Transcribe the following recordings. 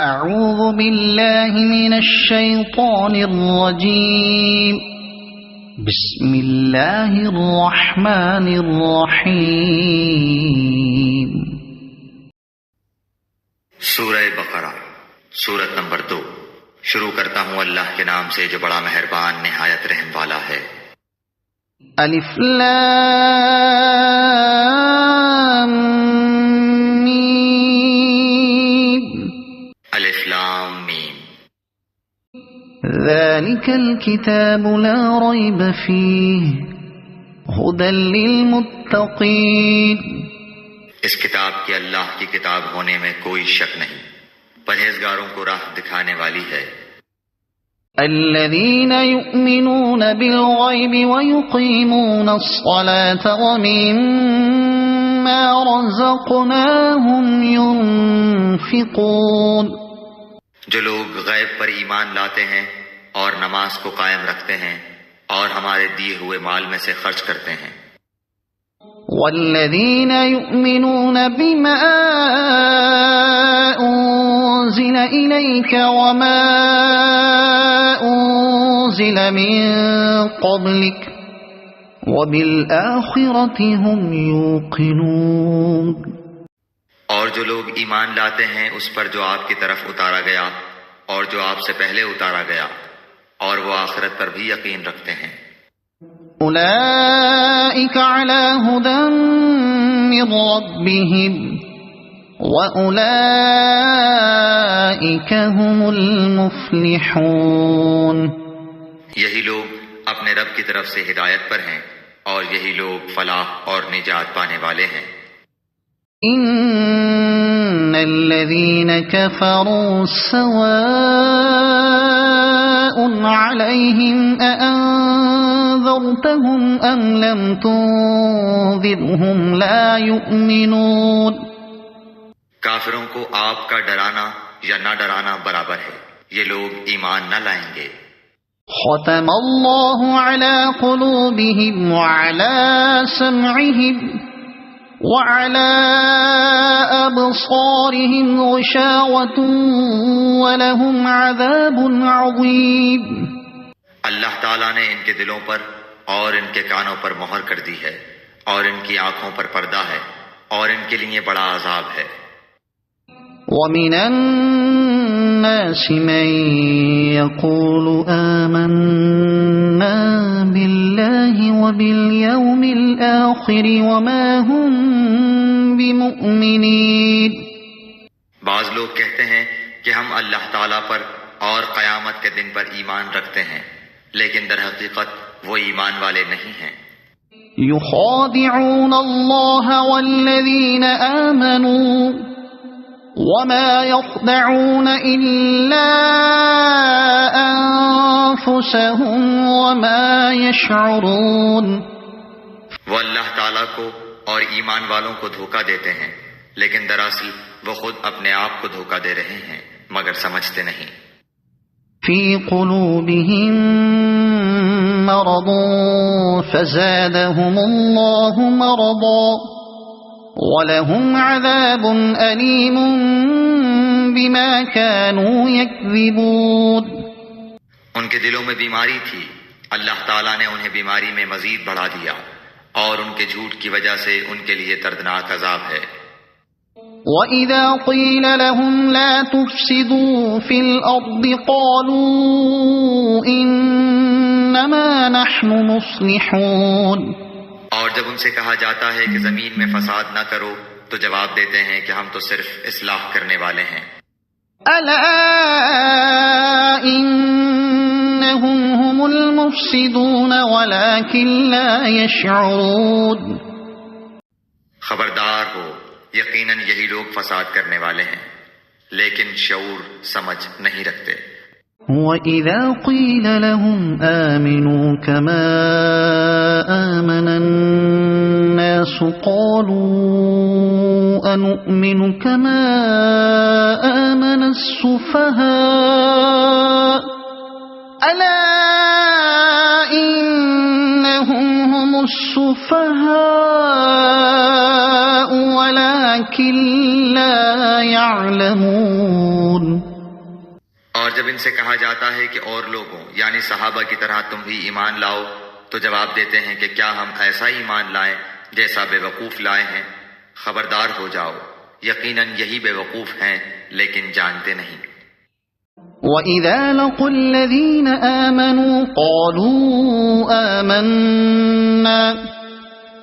اعوذ باللہ من الشیطان الرجیم بسم اللہ الرحمن الرحیم۔ سورہ بقرہ سورت نمبر 2۔ شروع کرتا ہوں اللہ کے نام سے جو بڑا مہربان نہایت رحم والا ہے۔ الف لام میم۔ الف لام میم۔ ذلك الكتاب لا ريب فيه هدى للمتقين۔ اس کتاب کے اللہ کی کتاب ہونے میں کوئی شک نہیں، پرہیزگاروں کو راہ دکھانے والی ہے۔ الذين يؤمنون بالغيب ويقيمون الصلاة ومما رزقناهم ينفقون۔ جو لوگ غیب پر ایمان لاتے ہیں اور نماز کو قائم رکھتے ہیں اور ہمارے دیے ہوئے مال میں سے خرچ کرتے ہیں۔ والذین یؤمنون بما انزل الیک وما انزل من قبلک وبالآخرۃ هم یوقنون۔ اور جو لوگ ایمان لاتے ہیں اس پر جو آپ کی طرف اتارا گیا اور جو آپ سے پہلے اتارا گیا، اور وہ آخرت پر بھی یقین رکھتے ہیں۔ اولئک علی ھدی من ربہم واولئک هم المفلحون۔ یہی لوگ اپنے رب کی طرف سے ہدایت پر ہیں اور یہی لوگ فلاح اور نجات پانے والے ہیں۔ ان الذين كفروا سواء عليهم أأنذرتهم أم لم تنذرهم لا يؤمنون۔ کافروں کو آپ کا ڈرانا یا نہ ڈرانا برابر ہے، یہ لوگ ایمان نہ لائیں گے۔ ختم الله على قلوبهم وعلى سمعهم وعلى أبصارهم غشاوة ولهم عذاب عظيم۔ اللہ تعالیٰ نے ان کے دلوں پر اور ان کے کانوں پر مہر کر دی ہے اور ان کی آنکھوں پر پردہ ہے اور ان کے لیے بڑا عذاب ہے۔ وَمِنَ النَّاسِ مَن يَقُولُ آمَنَّا بِاللَّهِ وَبِالْيَوْمِ الْآخِرِ وَمَا هُمْ بِمُؤْمِنِينَ۔ بعض لوگ کہتے ہیں کہ ہم اللہ تعالیٰ پر اور قیامت کے دن پر ایمان رکھتے ہیں، لیکن در حقیقت وہ ایمان والے نہیں ہیں۔ يُخَادِعُونَ اللَّهَ وَالَّذِينَ آمَنُوا وَمَا يَخْدَعُونَ إِلَّا أَنفُسَهُمْ وَمَا يَشْعُرُونَ۔ وہ اللہ تعالیٰ کو اور ایمان والوں کو دھوکہ دیتے ہیں، لیکن دراصل وہ خود اپنے آپ کو دھوکہ دے رہے ہیں مگر سمجھتے نہیں۔ فی قلوبہم مرض فزادہم اللہ مرضا وَلَهُمْ عَذَابٌ أَلِيمٌ بِمَا كَانُوا يَكْذِبُونَ۔ ان کے دلوں میں بیماری تھی، اللہ تعالیٰ نے انہیں بیماری میں مزید بڑھا دیا اور ان کے جھوٹ کی وجہ سے ان کے لیے دردناک عذاب ہے۔ وَإِذَا قِيلَ لَهُمْ لَا تُفْسِدُوا فِي الْأَرْضِ قَالُوا إِنَّمَا نَحْنُ مُصْلِحُونَ۔ اور جب ان سے کہا جاتا ہے کہ زمین میں فساد نہ کرو تو جواب دیتے ہیں کہ ہم تو صرف اصلاح کرنے والے ہیں۔ أَلَا إِنَّهُمْ هُمُ الْمُفْسِدُونَ وَلَكِنْ لَا يَشْعُرُونَ۔ خبردار ہو، یقیناً یہی لوگ فساد کرنے والے ہیں لیکن شعور سمجھ نہیں رکھتے۔ وَإِذَا قِيلَ لَهُمْ آمِنُوا كَمَا آمَنَ النَّاسُ قَالُوا أَنُؤْمِنُ كَمَا آمَنَ السُّفَهَاءُ أَلَا إِنَّهُمْ هُمُ السُّفَهَاءُ وَلَكِنْ لَا يعلمون. اور جب ان سے کہا جاتا ہے کہ اور لوگوں یعنی صحابہ کی طرح تم بھی ایمان لاؤ تو جواب دیتے ہیں کہ کیا ہم ایسا ایمان لائیں جیسا بے وقوف لائے ہیں. خبردار ہو جاؤ، یقیناً یہی بے وقوف ہیں لیکن جانتے نہیں. وَإِذَا لَقُوا الَّذِينَ آمَنُوا قَالُوا آمَنَّا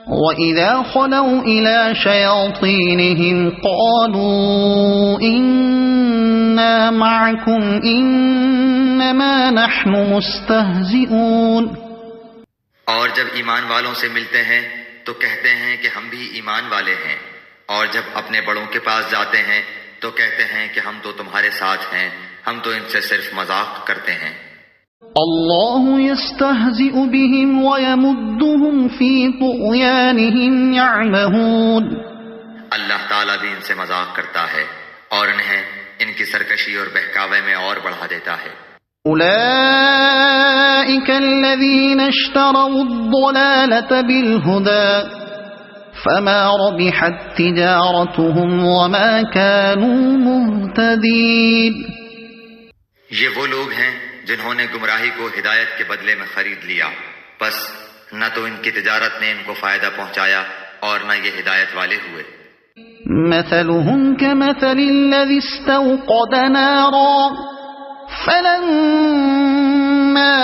وَإِذَا خَلَوْا إِلَى شَيَاطِينِهِمْ قَالُوا إِنَّا مَعَكُمْ إِنَّمَا نَحْنُ مُسْتَهْزِئُونَ. اور جب ایمان والوں سے ملتے ہیں تو کہتے ہیں کہ ہم بھی ایمان والے ہیں، اور جب اپنے بڑوں کے پاس جاتے ہیں تو کہتے ہیں کہ ہم تو تمہارے ساتھ ہیں، ہم تو ان سے صرف مذاق کرتے ہیں. اللہ یستہزئ بہم ویمدہم فی طغیانہم یعمہون. اللہ تعالیٰ بھی ان سے مذاق کرتا ہے اور انہیں ان کی سرکشی اور بہکاوے میں اور بڑھا دیتا ہے. اولئک الذین اشتروا الضلالة بالہدى فما ربحت تجارتهم وما كانوا مهتدین. یہ وہ لوگ ہیں جنہوں نے گمراہی کو ہدایت کے بدلے میں خرید لیا، بس نہ تو ان کی تجارت نے ان کو فائدہ پہنچایا اور نہ یہ ہدایت والے ہوئے. مثلهم كمثل الذي استوقد نارا فلما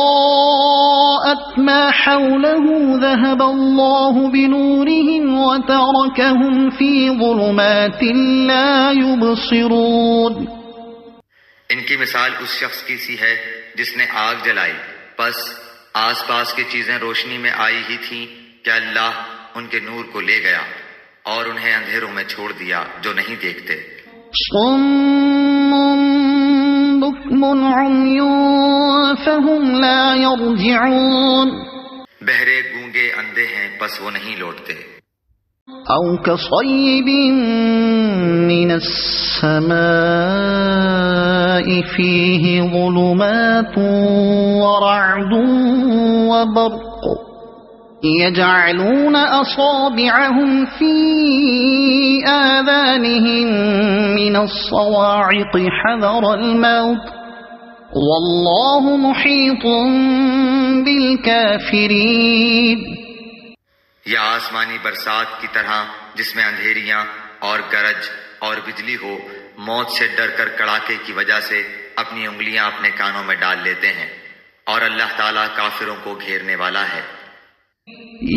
أضاءت ما حوله ذهب الله بنورهم وتركهم في ظلمات لا يبصرون. ان کی مثال اس شخص کی سی ہے جس نے آگ جلائی، بس آس پاس کی چیزیں روشنی میں آئی ہی تھیں کہ اللہ ان کے نور کو لے گیا اور انہیں اندھیروں میں چھوڑ دیا جو نہیں دیکھتے. صم بكم عمي فهم لا يرجعون. بہرے گونگے اندھے ہیں بس وہ نہیں لوٹتے. او كصيب من السماء فيه ظلمات ورعد وبرق يجعلون أصابعهم في آذانهم من الصواعق حذر الموت والله محيط بالكافرين. یا آسمانی برسات کی طرح جس میں اندھیریاں اور گرج اور بجلی ہو، موت سے ڈر کر کڑاکے کی وجہ سے اپنی انگلیاں اپنے کانوں میں ڈال لیتے ہیں، اور اللہ تعالیٰ کافروں کو گھیرنے والا ہے.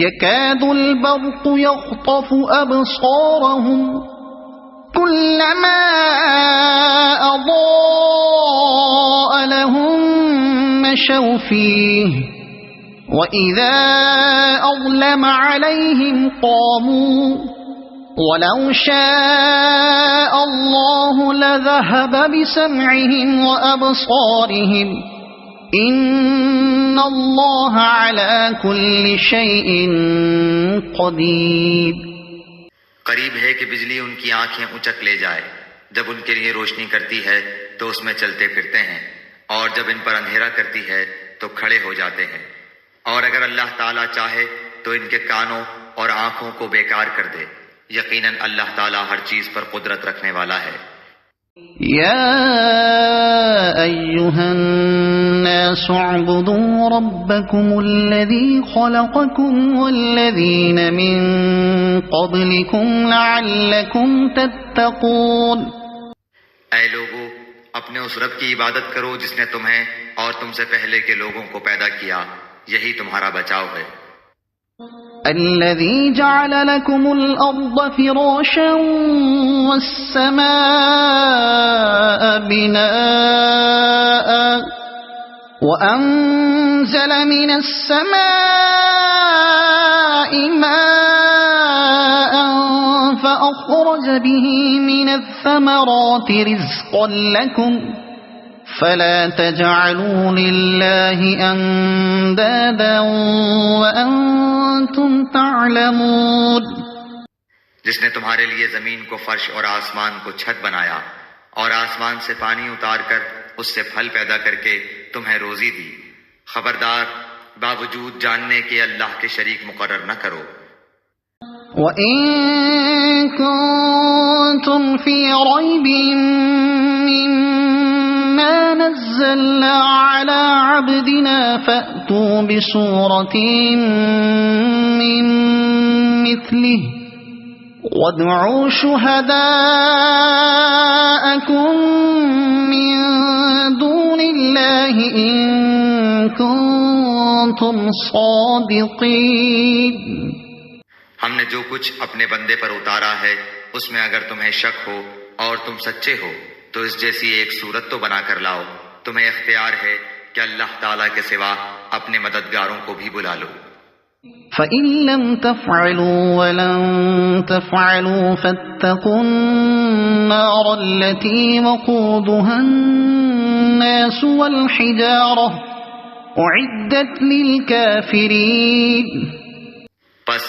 يكاد البرق يخطف أبصارهم كلما أضاء لهم مشوا فيه وإذا أظلم عليهم قاموا ولو شاء الله لذهب بسمعهم وأبصارهم ان اللہ علی کل شیء قدیر. قریب ہے کہ بجلی ان کی آنکھیں اچک لے جائے، جب ان کے لیے روشنی کرتی ہے تو اس میں چلتے پھرتے ہیں، اور جب ان پر اندھیرا کرتی ہے تو کھڑے ہو جاتے ہیں، اور اگر اللہ تعالیٰ چاہے تو ان کے کانوں اور آنکھوں کو بیکار کر دے. یقیناً اللہ تعالیٰ ہر چیز پر قدرت رکھنے والا ہے. یا ایھا الناس اعبدوا ربکم الذی خلقکم والذین من قبلکم لعلکم تتقون. اے لوگو، اپنے اس رب کی عبادت کرو جس نے تمہیں اور تم سے پہلے کے لوگوں کو پیدا کیا، یہی تمہارا بچاؤ ہے. الذي جعل لكم الأرض فراشا والسماء بناء وأنزل من السماء ماء فأخرج به من الثمرات رزقا لكم فلا تجعلوا لله اندادا وانتم تعلمون. جس نے تمہارے لیے زمین کو فرش اور آسمان کو چھت بنایا اور آسمان سے پانی اتار کر اس سے پھل پیدا کر کے تمہیں روزی دی، خبردار باوجود جاننے کے اللہ کے شریک مقرر نہ کرو. وَإِن كنتم في ريب مما نزلنا على عبدنا فأتوا بسورة من مثله وادعوا شهداءكم من دون الله إن كنتم صادقين. ہم نے جو کچھ اپنے بندے پر اتارا ہے اس میں اگر تمہیں شک ہو اور تم سچے ہو تو اس جیسی ایک صورت تو بنا کر لاؤ. تمہیں اختیار ہے کہ اللہ تعالیٰ کے سوا اپنے مددگاروں کو بھی بلا لو. فَإِن لَّمْ تَفْعَلُوا وَلَن تَفْعَلُوا فَاتَّقُوا النَّارَ الَّتِي وَقُودُهَا النَّاسُ وَالْحِجَارَةُ أُعِدَّتْ لِلْكَافِرِينَ. بس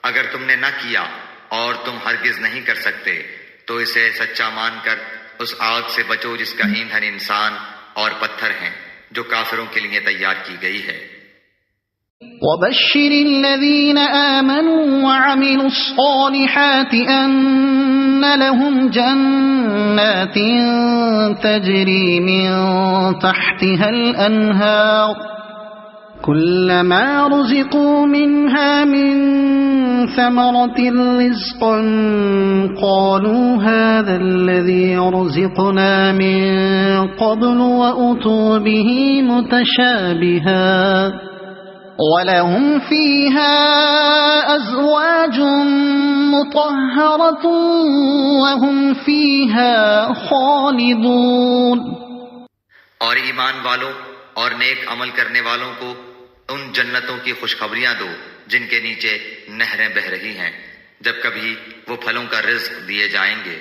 اگر تم نے نہ کیا اور تم ہرگز نہیں کر سکتے تو اسے سچا مان کر اس آگ سے بچو جس کا ایندھن انسان اور پتھر ہیں جو کافروں کے لیے تیار کی گئی ہے. وَبَشِّرِ الَّذِينَ آمَنُوا وَعَمِلُوا الصَّالِحَاتِ أَنَّ لَهُمْ جَنَّاتٍ تَجْرِي مِن تَحْتِهَا الْأَنْهَارُ كُلَّمَا رُزِقُوا مِنْهَا مِن ثَمَرَةٍ رِزْقًا قَالُوا هَذَا الَّذِي رُزِقْنَا مِن قَبْلُ وَأُتُوا بِهِ مُتَشَابِهًا وَلَهُمْ فِيهَا أَزْوَاجٌ مُطَهَّرَةٌ وَهُمْ فِيهَا خَالِدُونَ. اور ایمان والوں اور نیک عمل کرنے والوں کو ان جنتوں کی خوشخبریاں دو جن کے نیچے نہریں بہہ رہی ہیں. جب کبھی وہ پھلوں کا رزق دیے جائیں گے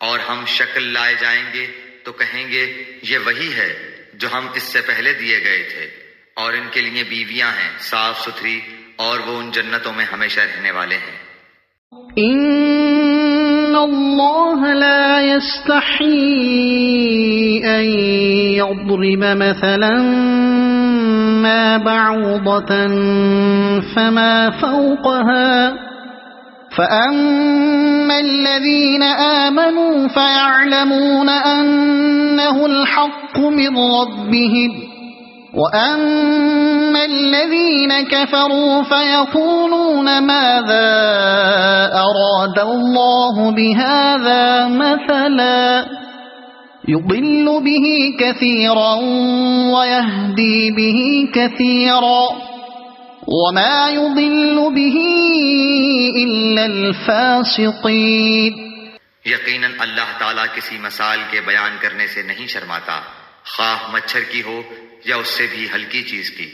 اور ہم شکل لائے جائیں گے تو کہیں گے یہ وہی ہے جو ہم اس سے پہلے دیے گئے تھے. اور ان کے لیے بیویاں ہیں صاف ستھری اور وہ ان جنتوں میں ہمیشہ رہنے والے ہیں. ان اللہ لا يستحيي ان يضرب مثلا ما بعوضة فما فوقها فأما الذين آمنوا فيعلمون أنه الحق من ربهم وَأَمَّا الَّذِينَ كَفَرُوا فَيَقُولُونَ مَاذَا أَرَادَ اللَّهُ بِهَذَا مَثَلًا يُضِلُّ بِهِ كَثِيرًا وَيَهْدِي بِهِ كَثِيرًا وَمَا يُضِلُّ بِهِ إِلَّا الْفَاسِقِينَ. یقیناً اللہ تعالیٰ کسی مثال کے بیان کرنے سے نہیں شرماتا، خواہ مچھر کی ہو یا اس سے بھی ہلکی چیز کی.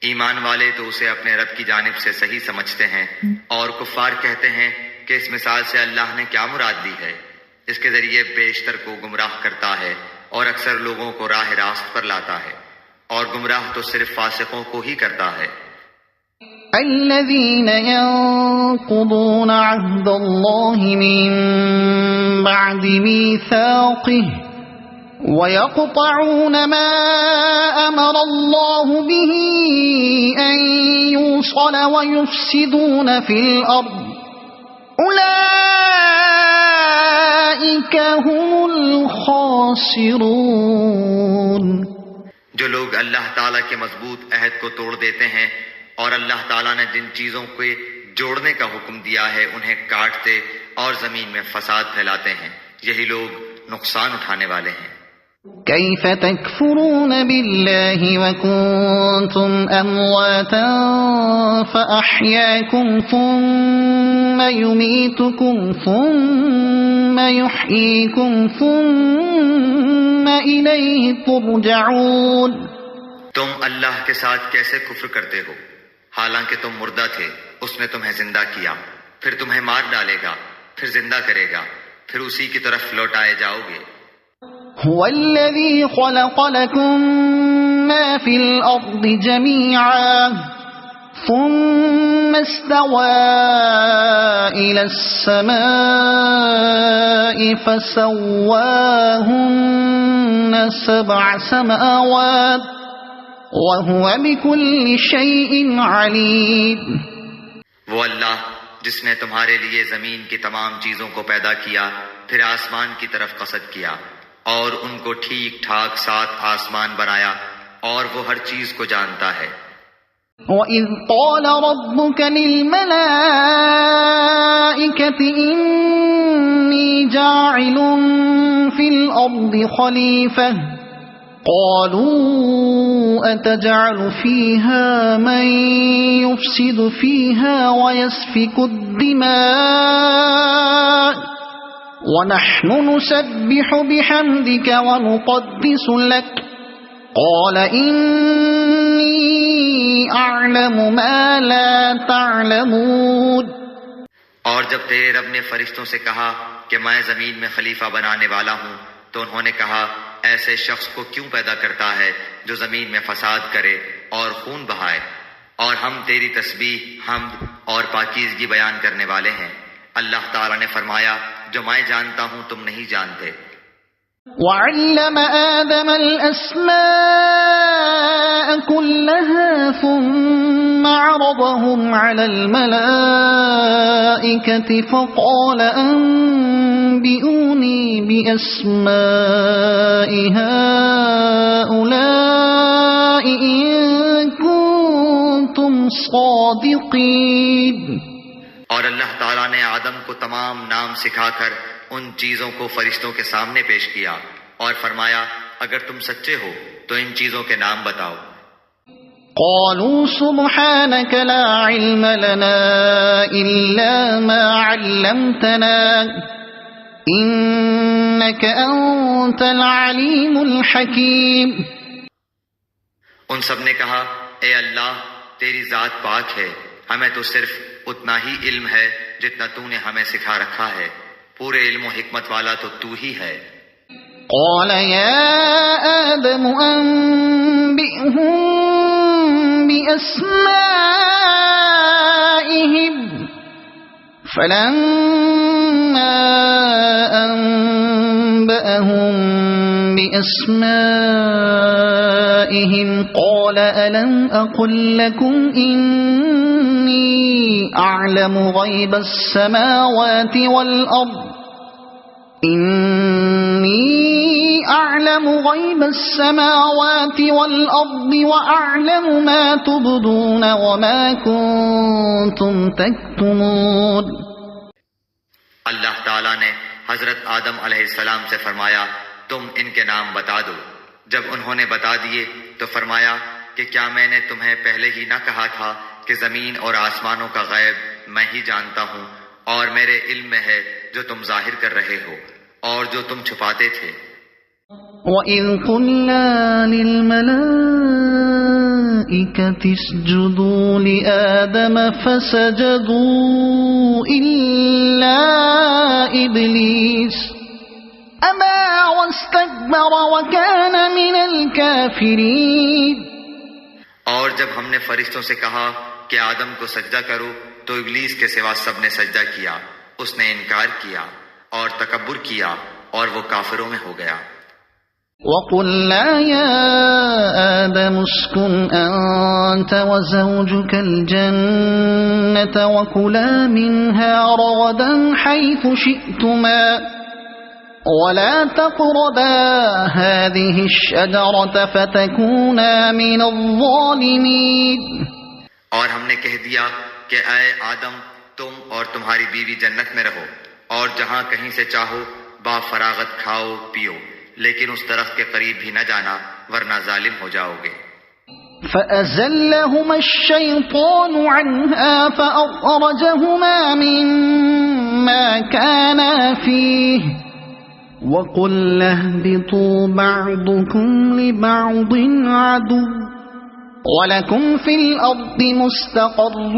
ایمان والے تو اسے اپنے رب کی جانب سے صحیح سمجھتے ہیں اور کفار کہتے ہیں کہ اس مثال سے اللہ نے کیا مراد لی ہے. اس کے ذریعے بیشتر کو گمراہ کرتا ہے اور اکثر لوگوں کو راہ راست پر لاتا ہے، اور گمراہ تو صرف فاسقوں کو ہی کرتا ہے. الذين ينقضون عهد الله من بعد ميثاقه وَيَقْطَعُونَ مَا أَمَرَ اللَّهُ بِهِ أَن يُوصَلَ وَيُفْسِدُونَ فِي الْأَرْضِ أُولَئِكَ هُمُ الْخَاسِرُونَ. جو لوگ اللہ تعالیٰ کے مضبوط عہد کو توڑ دیتے ہیں اور اللہ تعالیٰ نے جن چیزوں کے جوڑنے کا حکم دیا ہے انہیں کاٹتے اور زمین میں فساد پھیلاتے ہیں، یہی لوگ نقصان اٹھانے والے ہیں. كيف تكفرون بالله وكنتم أمواتا فأحياكم ثم يميتكم ثم يحييكم ثم إليه ترجعون. تم اللہ کے ساتھ کیسے کفر کرتے ہو حالانکہ تم مردہ تھے، اس نے تمہیں زندہ کیا، پھر تمہیں مار ڈالے گا، پھر زندہ کرے گا، پھر اسی کی طرف لوٹائے جاؤ گے. هو الذي خلق لكم ما في الأرض جميعا ثم استوى إلى السماء فسواهن 7 سماوات وهو بكل شيء عليم. وہ اللہ جس نے تمہارے لیے زمین کی تمام چیزوں کو پیدا کیا، پھر آسمان کی طرف قصد کیا اور ان کو ٹھیک ٹھاک 7 آسمان بنایا، اور وہ ہر چیز کو جانتا ہے۔ وَإِذْ قَالَ رَبُّكَ لِلْمَلَائِكَةِ إِنِّي جَاعِلٌ فِي الْأَرْضِ خَلِيفَةً قَالُوا أَتَجْعَلُ فِيهَا مَن يُفْسِدُ فِيهَا وَيَسْفِكُ الدِّمَاءَ وَنَحْنُ نُسَبِّحُ بِحَمْدِكَ وَنُقَدِّسُ لَكَ قَالَ إِنِّي أَعْلَمُ مَا لَا تَعْلَمُونَ۔ اور جب تیرے رب نے فرشتوں سے کہا کہ میں زمین میں خلیفہ بنانے والا ہوں، تو انہوں نے کہا ایسے شخص کو کیوں پیدا کرتا ہے جو زمین میں فساد کرے اور خون بہائے، اور ہم تیری تسبیح، حمد اور پاکیزگی بیان کرنے والے ہیں۔ اللہ تعالیٰ نے فرمایا جو میں جانتا ہوں تم نہیں جانتے۔ وَعَلَّمَ آدَمَ الْأَسْمَاءَ كُلَّهَا ثُمَّ عَرَضَهُمْ عَلَى الْمَلَائِكَةِ فَقَالَ أَنبِئُونِي بِأَسْمَاءِ هَؤُلَاءِ إِن كُنتُمْ صَادِقِينَ۔ اور اللہ تعالیٰ نے آدم کو تمام نام سکھا کر ان چیزوں کو فرشتوں کے سامنے پیش کیا اور فرمایا اگر تم سچے ہو تو ان چیزوں کے نام بتاؤ۔ قالوا سبحانك لا علم لنا إلا ما علمتنا إنك أنت العليم الحكيم۔ ان سب نے کہا اے اللہ تیری ذات پاک ہے، ہمیں تو صرف اتنا ہی علم ہے جتنا تو نے ہمیں سکھا رکھا ہے، پورے علم و حکمت والا تو تو ہی ہے۔ قال يا آدم أنبئهم بأسمائهم فلما أنبأهم بأسمائهم قال ألم أقل لكم إني أعلم غيب السماوات والأرض وأعلم ما تبدون وما كنتم تكتمون۔ اللہ تعالیٰ نے حضرت آدم علیہ السلام سے فرمایا تم ان کے نام بتا دو۔ جب انہوں نے بتا دیے تو فرمایا کہ کیا میں نے تمہیں پہلے ہی نہ کہا تھا کہ زمین اور آسمانوں کا غیب میں ہی جانتا ہوں، اور میرے علم میں ہے جو تم ظاہر کر رہے ہو اور جو تم چھپاتے تھے۔ وَإِذْ قُلْنَا لِلْمَلَائِكَةِ اسْجُدُوا لِآدَمَ فَسَجَدُوا إِلَّا إِبْلِيسَ أَبَى وَاسْتَكْبَرَ وَكَانَ مِنَ الْكَافِرِينَ۔ اور جب ہم نے فرشتوں سے کہا کہ آدم کو سجدہ کرو تو ابلیس کے سوا سب نے سجدہ کیا، اس نے انکار کیا اور تکبر کیا اور وہ کافروں میں ہو گیا۔ وَقُلْنَا يَا آدَمُ اسْكُنْ أَنْتَ وَزَوْجُكَ الْجَنَّةَ وَكُلَا مِنْهَا رَغَدًا حَيْثُ شِئْتُمَا وَلَا تَقْرَبَا هَذِهِ الشَّجَرَةَ فَتَكُونَا مِنَ الظَّالِمِينَ۔ اور ہم نے کہہ دیا کہ اے آدم تم اور تمہاری بیوی جنت میں رہو اور جہاں کہیں سے چاہو با فراغت کھاؤ پیو، لیکن اس درخت کے قریب بھی نہ جانا ورنہ ظالم ہو جاؤ گے۔ فَأَزَلَّهُمَا الشَّيْطَانُ عَنْهَا فَأَخْرَجَهُمَا مِمَّا كَانَا فِيهِ وَقُلْنَا اهْبِطُوا بَعْضُكُمْ لِبَعْضٍ عَدُوٌّ وَلَكُمْ فِي الْأَرْضِ مُسْتَقَرٌّ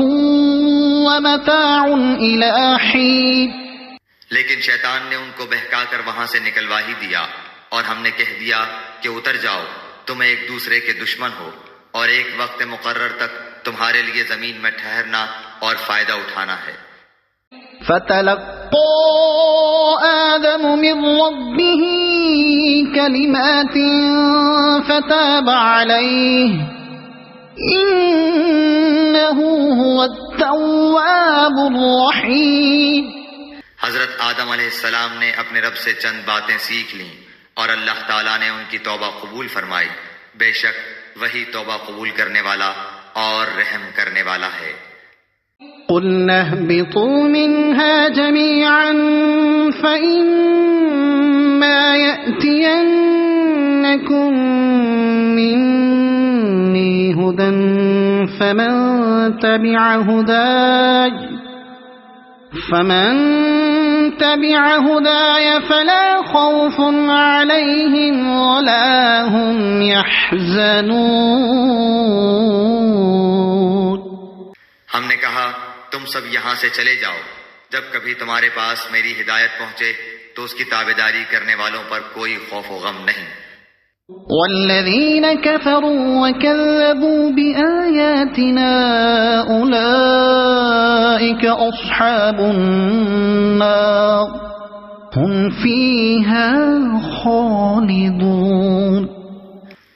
وَمَتَاعٌ إِلَىٰ حِينٍ۔ لیکن شیطان نے ان کو بہکا کر وہاں سے نکلوا ہی دیا، اور ہم نے کہہ دیا کہ اتر جاؤ، تم ایک دوسرے کے دشمن ہو، اور ایک وقت مقرر تک تمہارے لیے زمین میں ٹھہرنا اور فائدہ اٹھانا ہے۔ فَتَلَقَّى آدَمُ مِن رَّبِّهِ كَلِمَاتٍ فَتَابَ عَلَيْهِ إنه هو التواب الرحيم. حضرت آدم علیہ السلام نے اپنے رب سے چند باتیں سیکھ لیں اور اللہ تعالیٰ نے ان کی توبہ قبول فرمائی. بے شک وہی توبہ قبول کرنے والا اور رحم کرنے والا ہے. قُلْنَا اهْبِطُوا مِنْهَا جَمِيعًا فَإِمَّا يَأْتِيَنَّكُمْ مِنِّي هُدًى فَمَنْ تَبِعَ هُدَايَ فَلَا خَوْفٌ عَلَيْهِمْ وَلَا هُمْ يَحْزَنُونَ. ہم نے کہا تم سب یہاں سے چلے جاؤ. جب کبھی تمہارے پاس میری ہدایت پہنچے تو اس کی تابعداری کرنے والوں پر کوئی خوف و غم نہیں. والذین کفروا وکذبوا بآیاتنا اولئک اصحاب النار هم فیہا خالدون.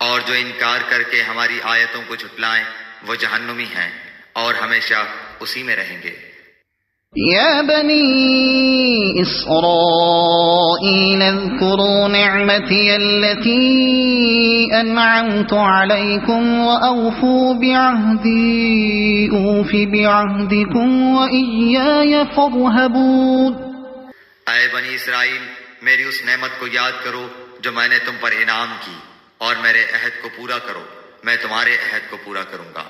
اور جو انکار کر کے ہماری آیتوں کو جھٹلائیں وہ جہنمی ہیں اور ہمیشہ اسی میں رہیں گے. یا بنی اسرائیل اذکروا نعمتی التي انعمت علیکم واوفوا بعہدی اوف بعہدکم وإیای فارہبون. اے بنی اسرائیل میری اس نعمت کو یاد کرو جو میں نے تم پر انعام کی اور میرے عہد کو پورا کرو. میں تمہارے عہد کو پورا کروں گا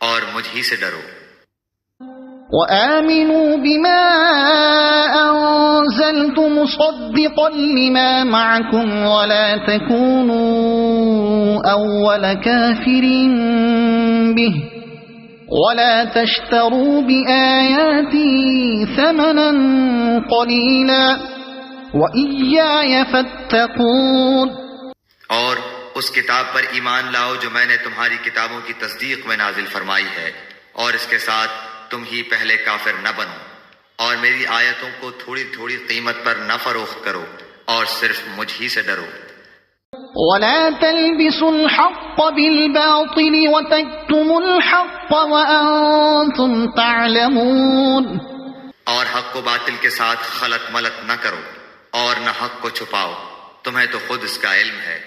اور مجھ ہی سے ڈرو. وآمنوا بما أنزلت مصدقا لما معكم ولا تكونوا أول كافر به ولا تشتروا بآياتي ثمنا قليلا وإياي فاتقون. اور اس کتاب پر ایمان لاؤ جو میں نے تمہاری کتابوں کی تصدیق میں نازل فرمائی ہے اور اس کے ساتھ تم ہی پہلے کافر نہ بنو اور میری آیتوں کو تھوڑی تھوڑی قیمت پر نہ فروخت کرو اور صرف مجھ ہی سے ڈرو. ولا تلبسوا الحق بالباطل وتكتموا الحق وأنتم تعلمون. اور حق کو باطل کے ساتھ خلط ملط نہ کرو اور نہ حق کو چھپاؤ، تمہیں تو خود اس کا علم ہے.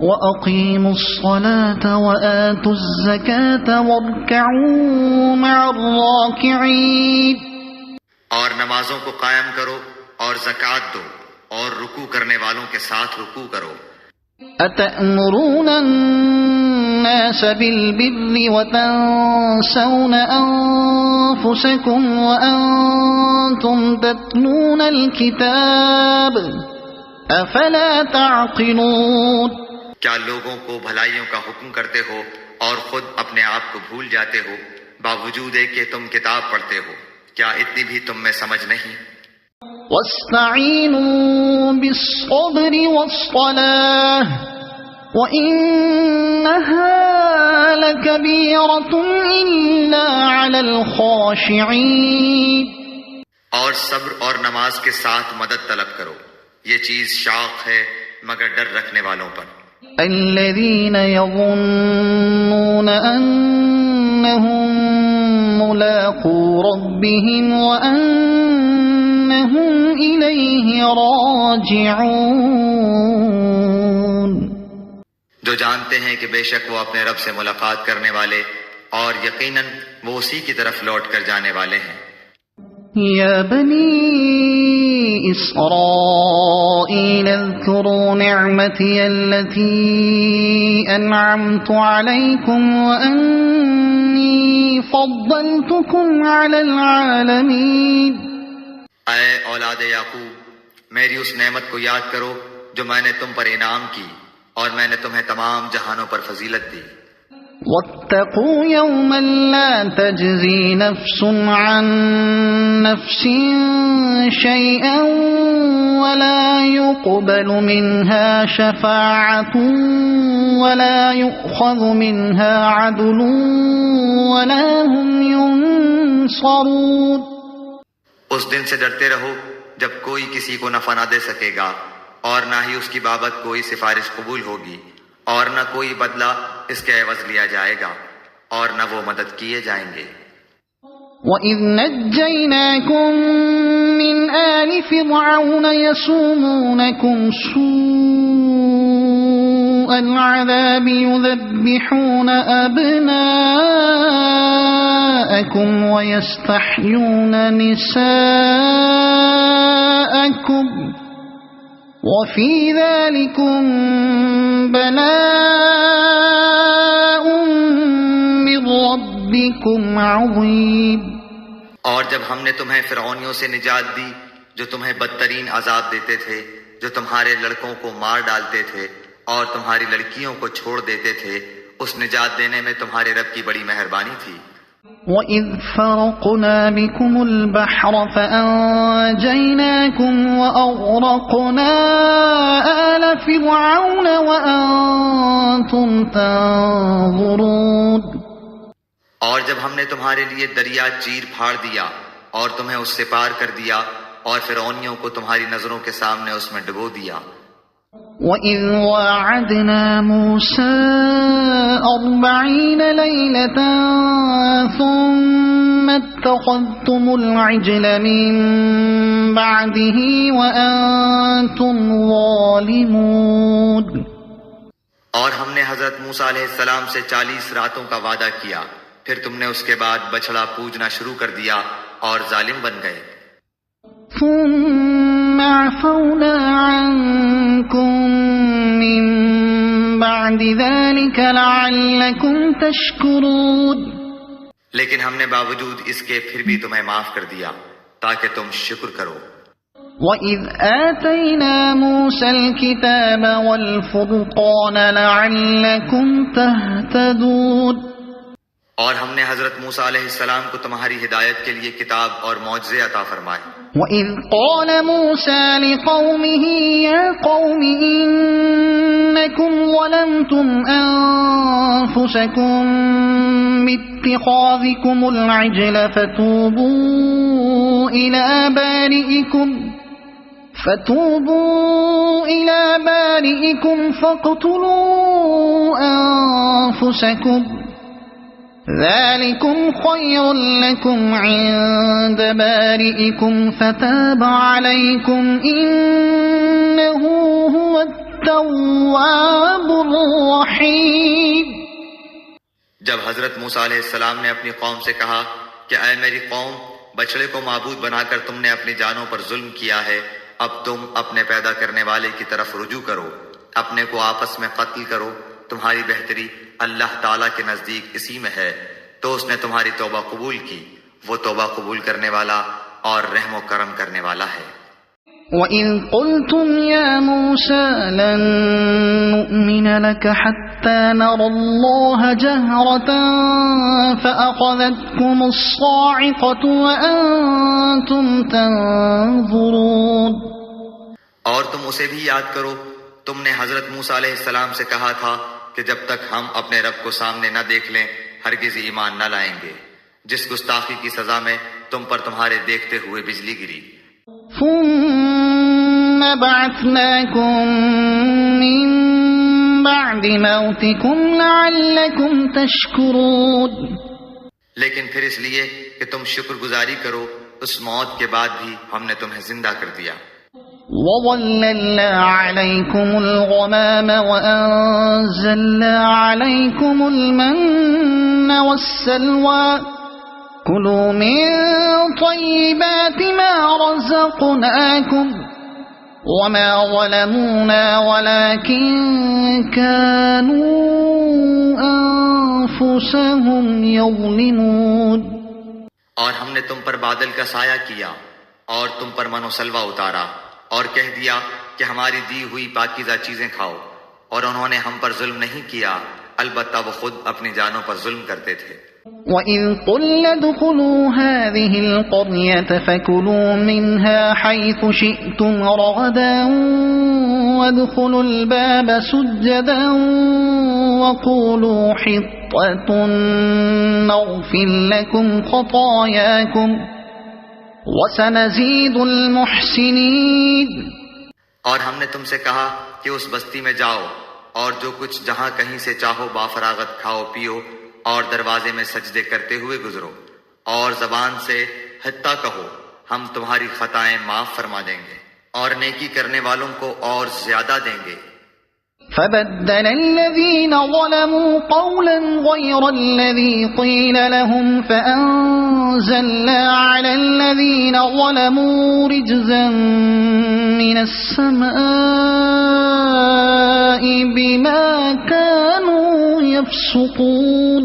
وَأَقِيمُوا الصَّلَاةَ وَآتُوا الزَّكَاةَ وَارْكَعُوا مَعَ الرَّاكِعِينَ. اور نمازوں کو قائم کرو اور زکوٰۃ دو اور رکوع کرنے والوں کے ساتھ رکوع کرو. أَتَأْمُرُونَ النَّاسَ بِالْبِرِّ وَتَنْسَوْنَ أَنفُسَكُمْ وَأَنْتُمْ تَتْلُونَ الْكِتَابَ أَفَلَا تَعْقِلُونَ. کیا لوگوں کو بھلائیوں کا حکم کرتے ہو اور خود اپنے آپ کو بھول جاتے ہو باوجود کہ تم کتاب پڑھتے ہو؟ کیا اتنی بھی تم میں سمجھ نہیں؟ وَاسْتَعِينُوا بِالصَّبْرِ وَالصَّلَاةِ وَإِنَّهَا لَكَبِيرَةٌ إِلَّا عَلَى الْخَاشِعِينَ. اور صبر اور نماز کے ساتھ مدد طلب کرو، یہ چیز شاق ہے مگر ڈر رکھنے والوں پر. الذين يظنون أنهم ملاقو ربهم وأنهم إليه راجعون. جو جانتے ہیں کہ بے شک وہ اپنے رب سے ملاقات کرنے والے اور یقیناً وہ اسی کی طرف لوٹ کر جانے والے ہیں. يا بني إسرائيل اذكروا نعمتي التي أنعمت عليكم وأني فضلتكم على العالمين. اے اولاد یعقوب میری اس نعمت کو یاد کرو جو میں نے تم پر انعام کی اور میں نے تمہیں تمام جہانوں پر فضیلت دی. واتقوا يوما لا تجزي نفس عن نفس شيئا ولا يقبل منها شفاعة ولا يؤخذ منها عدل ولا هم ينصرون. اس دن سے ڈرتے رہو جب کوئی کسی کو نفع نہ دے سکے گا اور نہ ہی اس کی بابت کوئی سفارش قبول ہوگی اور نہ کوئی بدلہ اس کے عوض لیا جائے گا اور نہ وہ مدد کیے جائیں گے۔ وَإِذْ نَجَّيْنَاكُمْ مِنْ آلِ فِرْعَوْنَ يَسُومُونَكُمْ سُوءَ الْعَذَابِ يُذَبِّحُونَ أَبْنَاءَكُمْ وَيَسْتَحْيُونَ نِسَاءَكُمْ وَفِي ذَلِكُمْ بَلَاءٌ مِّن رَّبِّكُمْ عَظِيمٌ۔ اور جب ہم نے تمہیں فرعونیوں سے نجات دی جو تمہیں بدترین عذاب دیتے تھے، جو تمہارے لڑکوں کو مار ڈالتے تھے اور تمہاری لڑکیوں کو چھوڑ دیتے تھے، اس نجات دینے میں تمہارے رب کی بڑی مہربانی تھی۔ وَإِذْ فَرَقْنَا بِكُمُ الْبَحْرَ فَأَنْجَيْنَاكُمْ وَأَغْرَقْنَا آلَ فِرْعَوْنَ وَأَنْتُمْ تَنْظُرُونَ۔ اور جب ہم نے تمہارے لیے دریا چیر پھاڑ دیا اور تمہیں اس سے پار کر دیا اور فرعونیوں کو تمہاری نظروں کے سامنے اس میں ڈبو دیا۔ وَإِذْ وَاعَدْنَا مُوسَىٰ 40 لَيْلَةً ثُمَّ اتَّخَذْتُمُ الْعِجْلَ مِن بَعْدِهِ وَأَنْتُمْ ظَالِمُونَ۔ اور ہم نے حضرت موسیٰ علیہ السلام سے 40 راتوں کا وعدہ کیا، پھر تم نے اس کے بعد بچڑا پوجنا شروع کر دیا اور ظالم بن گئے۔ ثم عفونا عنكم من بعد ذلك لعلكم تشكرون۔ لیکن ہم نے باوجود اس کے پھر بھی تمہیں معاف کر دیا تاکہ تم شکر کرو۔ وَإِذْ آتَيْنَا مُوسَى الْكِتَابَ وَالْفُرْقَانَ لَعَلَّكُمْ تَهْتَدُونَ۔ اور ہم نے حضرت موسیٰ علیہ السلام کو تمہاری ہدایت کے لیے کتاب اور معجزے عطا فرمائے۔ وَإِذْ قَالَ مُوسَى لِقَوْمِهِ يَا قَوْمِ إِنَّكُمْ ظَلَمْتُمْ أَنفُسَكُمْ بِاتِّخَاذِكُمُ الْعِجْلَ فَتُوبُوا إِلَى بَارِئِكُمْ فَاقْتُلُوا أَنفُسَكُمْ ذَلِكُمْ خَيْرٌ لَكُمْ عِندَ بَارِئِكُمْ فَتَابَ عَلَيْكُمْ إِنَّهُ هُوَ التَّوَّابُ الرَّحِيمُ۔ جب حضرت موسیٰ علیہ السلام نے اپنی قوم سے کہا کہ اے میری قوم، بچڑے کو معبود بنا کر تم نے اپنی جانوں پر ظلم کیا ہے، اب تم اپنے پیدا کرنے والے کی طرف رجوع کرو، اپنے کو آپس میں قتل کرو، تمہاری بہتری اللہ تعالیٰ کے نزدیک اسی میں ہے، تو اس نے تمہاری توبہ قبول کی، وہ توبہ قبول کرنے والا اور رحم و کرم کرنے والا ہے۔ وَإِذْ قُلْتُمْ يَا مُوسَى لَن نُّؤْمِنَ لَكَ حَتَّى نَرَى اللَّهَ جَهْرَةً فَأَخَذَتْكُمُ الصَّاعِقَةُ وَأَنْتُمْ تَنْظُرُونَ۔ اور تم اسے بھی یاد کرو، تم نے حضرت موسیٰ علیہ السلام سے کہا تھا کہ جب تک ہم اپنے رب کو سامنے نہ دیکھ لیں ہرگز ایمان نہ لائیں گے، جس گستاخی کی سزا میں تم پر تمہارے دیکھتے ہوئے بجلی گری۔ ثم بعثناكم من بعد موتكم لعلكم تشكرون۔ لیکن پھر اس لیے کہ تم شکر گزاری کرو، اس موت کے بعد بھی ہم نے تمہیں زندہ کر دیا۔ وَظَلَّلْنَا عَلَيْكُمُ الْغَمَامَ وَأَنزَلْنَا عَلَيْكُمُ الْمَنَّ وَالسَّلْوَىٰ كُلُوا مِن طَيِّبَاتِ مَا رَزَقْنَاكُمْ وَمَا ظَلَمُونَا وَلَٰكِن كَانُوا أَنفُسَهُمْ يَظْلِمُونَ۔ اور ہم نے تم پر بادل کا سایہ کیا اور تم پر من و سلوہ اتارا اور کہہ دیا کہ ہماری دی ہوئی پاکیزہ چیزیں کھاؤ، اور انہوں نے ہم پر ظلم نہیں کیا، البتہ وہ خود اپنی جانوں پر ظلم کرتے تھے۔ وَإِذْ قُلْنَا ادْخُلُوا هَٰذِهِ الْقَرْيَةَ فَكُلُوا مِنْهَا حَيْثُ شِئْتُمْ رَغَدًا وَادْخُلُوا الْبَابَ سُجَّدًا وَقُولُوا حِطَّةٌ نَغْفِرْ لَكُمْ خَطَايَاكُمْ وَسَنَزِيدُ الْمُحْسِنِينَ۔ اور ہم نے تم سے کہا کہ اس بستی میں جاؤ اور جو کچھ جہاں کہیں سے چاہو بافراغت کھاؤ پیو اور دروازے میں سجدے کرتے ہوئے گزرو، اور زبان سے حتیٰ کہو ہم تمہاری خطائیں معاف فرما دیں گے، اور نیکی کرنے والوں کو اور زیادہ دیں گے۔ فبدل الذين ظلموا قولا غير الذي قيل لهم فأنزلنا على الذين ظلموا رجزا من السماء بما كانوا يفسقون۔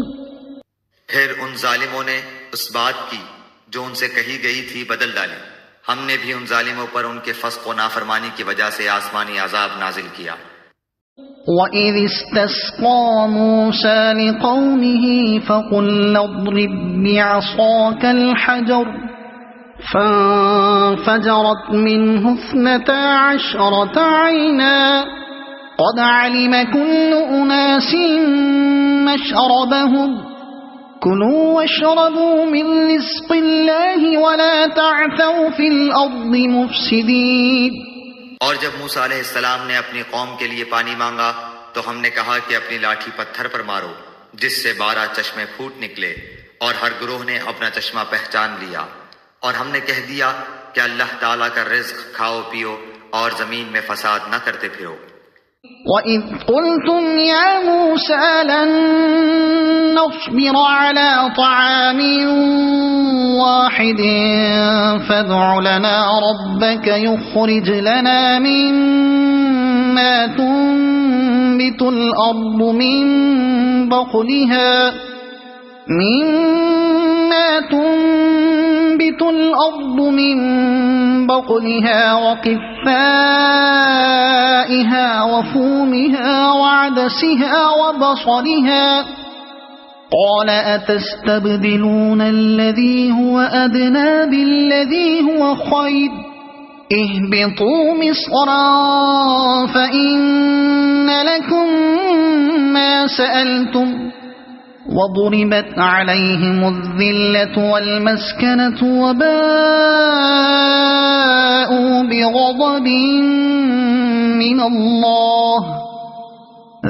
پھر ان ظالموں نے اس بات کی جو ان سے کہی گئی تھی بدل ڈالی، ہم نے بھی ان ظالموں پر ان کے فسق و نافرمانی کی وجہ سے آسمانی عذاب نازل کیا۔ وَإِذِ اسْتَسْقَى مُوسَى لِقَوْمِهِ فَقُلْنَا اضْرِب بِّعَصَاكَ الْحَجَرَ فَانفَجَرَتْ مِنْهُ 12 عَيْنًا قَدْ عَلِمَ كُلُّ أُنَاسٍ مَّشْرَبَهُمْ كُلُوا وَاشْرَبُوا مِن رِّزْقِ اللَّهِ وَلَا تَعْثَوْا فِي الْأَرْضِ مُفْسِدِينَ۔ اور جب موسیٰ علیہ السلام نے اپنی قوم کے لیے پانی مانگا تو ہم نے کہا کہ اپنی لاٹھی پتھر پر مارو جس سے 12 چشمے پھوٹ نکلے، اور ہر گروہ نے اپنا چشمہ پہچان لیا، اور ہم نے کہہ دیا کہ اللہ تعالیٰ کا رزق کھاؤ پیو اور زمین میں فساد نہ کرتے پھرو۔ وَإِذْ قُلْتُمْ يَا مُوسَى لَن نَّصْبِرَ عَلَىٰ طَعَامٍ وَاحِدٍ فَادْعُ لَنَا رَبَّكَ يُخْرِجْ لَنَا مِمَّا تُنبِتُ الْأَرْضُ مِن بَقْلِهَا وَقِثَّائِهَا وَفُومِهَا وَعَدَسِهَا وَبَصَلِهَا قَالَ أَتَسْتَبْدِلُونَ الَّذِي هُوَ أَدْنَىٰ بِالَّذِي هُوَ خَيْرٌ اهْبِطُوا مِصْرًا فَإِنَّ لَكُم مَّا سَأَلْتُمْ وَضُرِبَتْ عَلَيْهِمُ الذِّلَّةُ وَالْمَسْكَنَةُ وَبَاءُوا بِغَضَبٍ مِّنَ اللَّهِ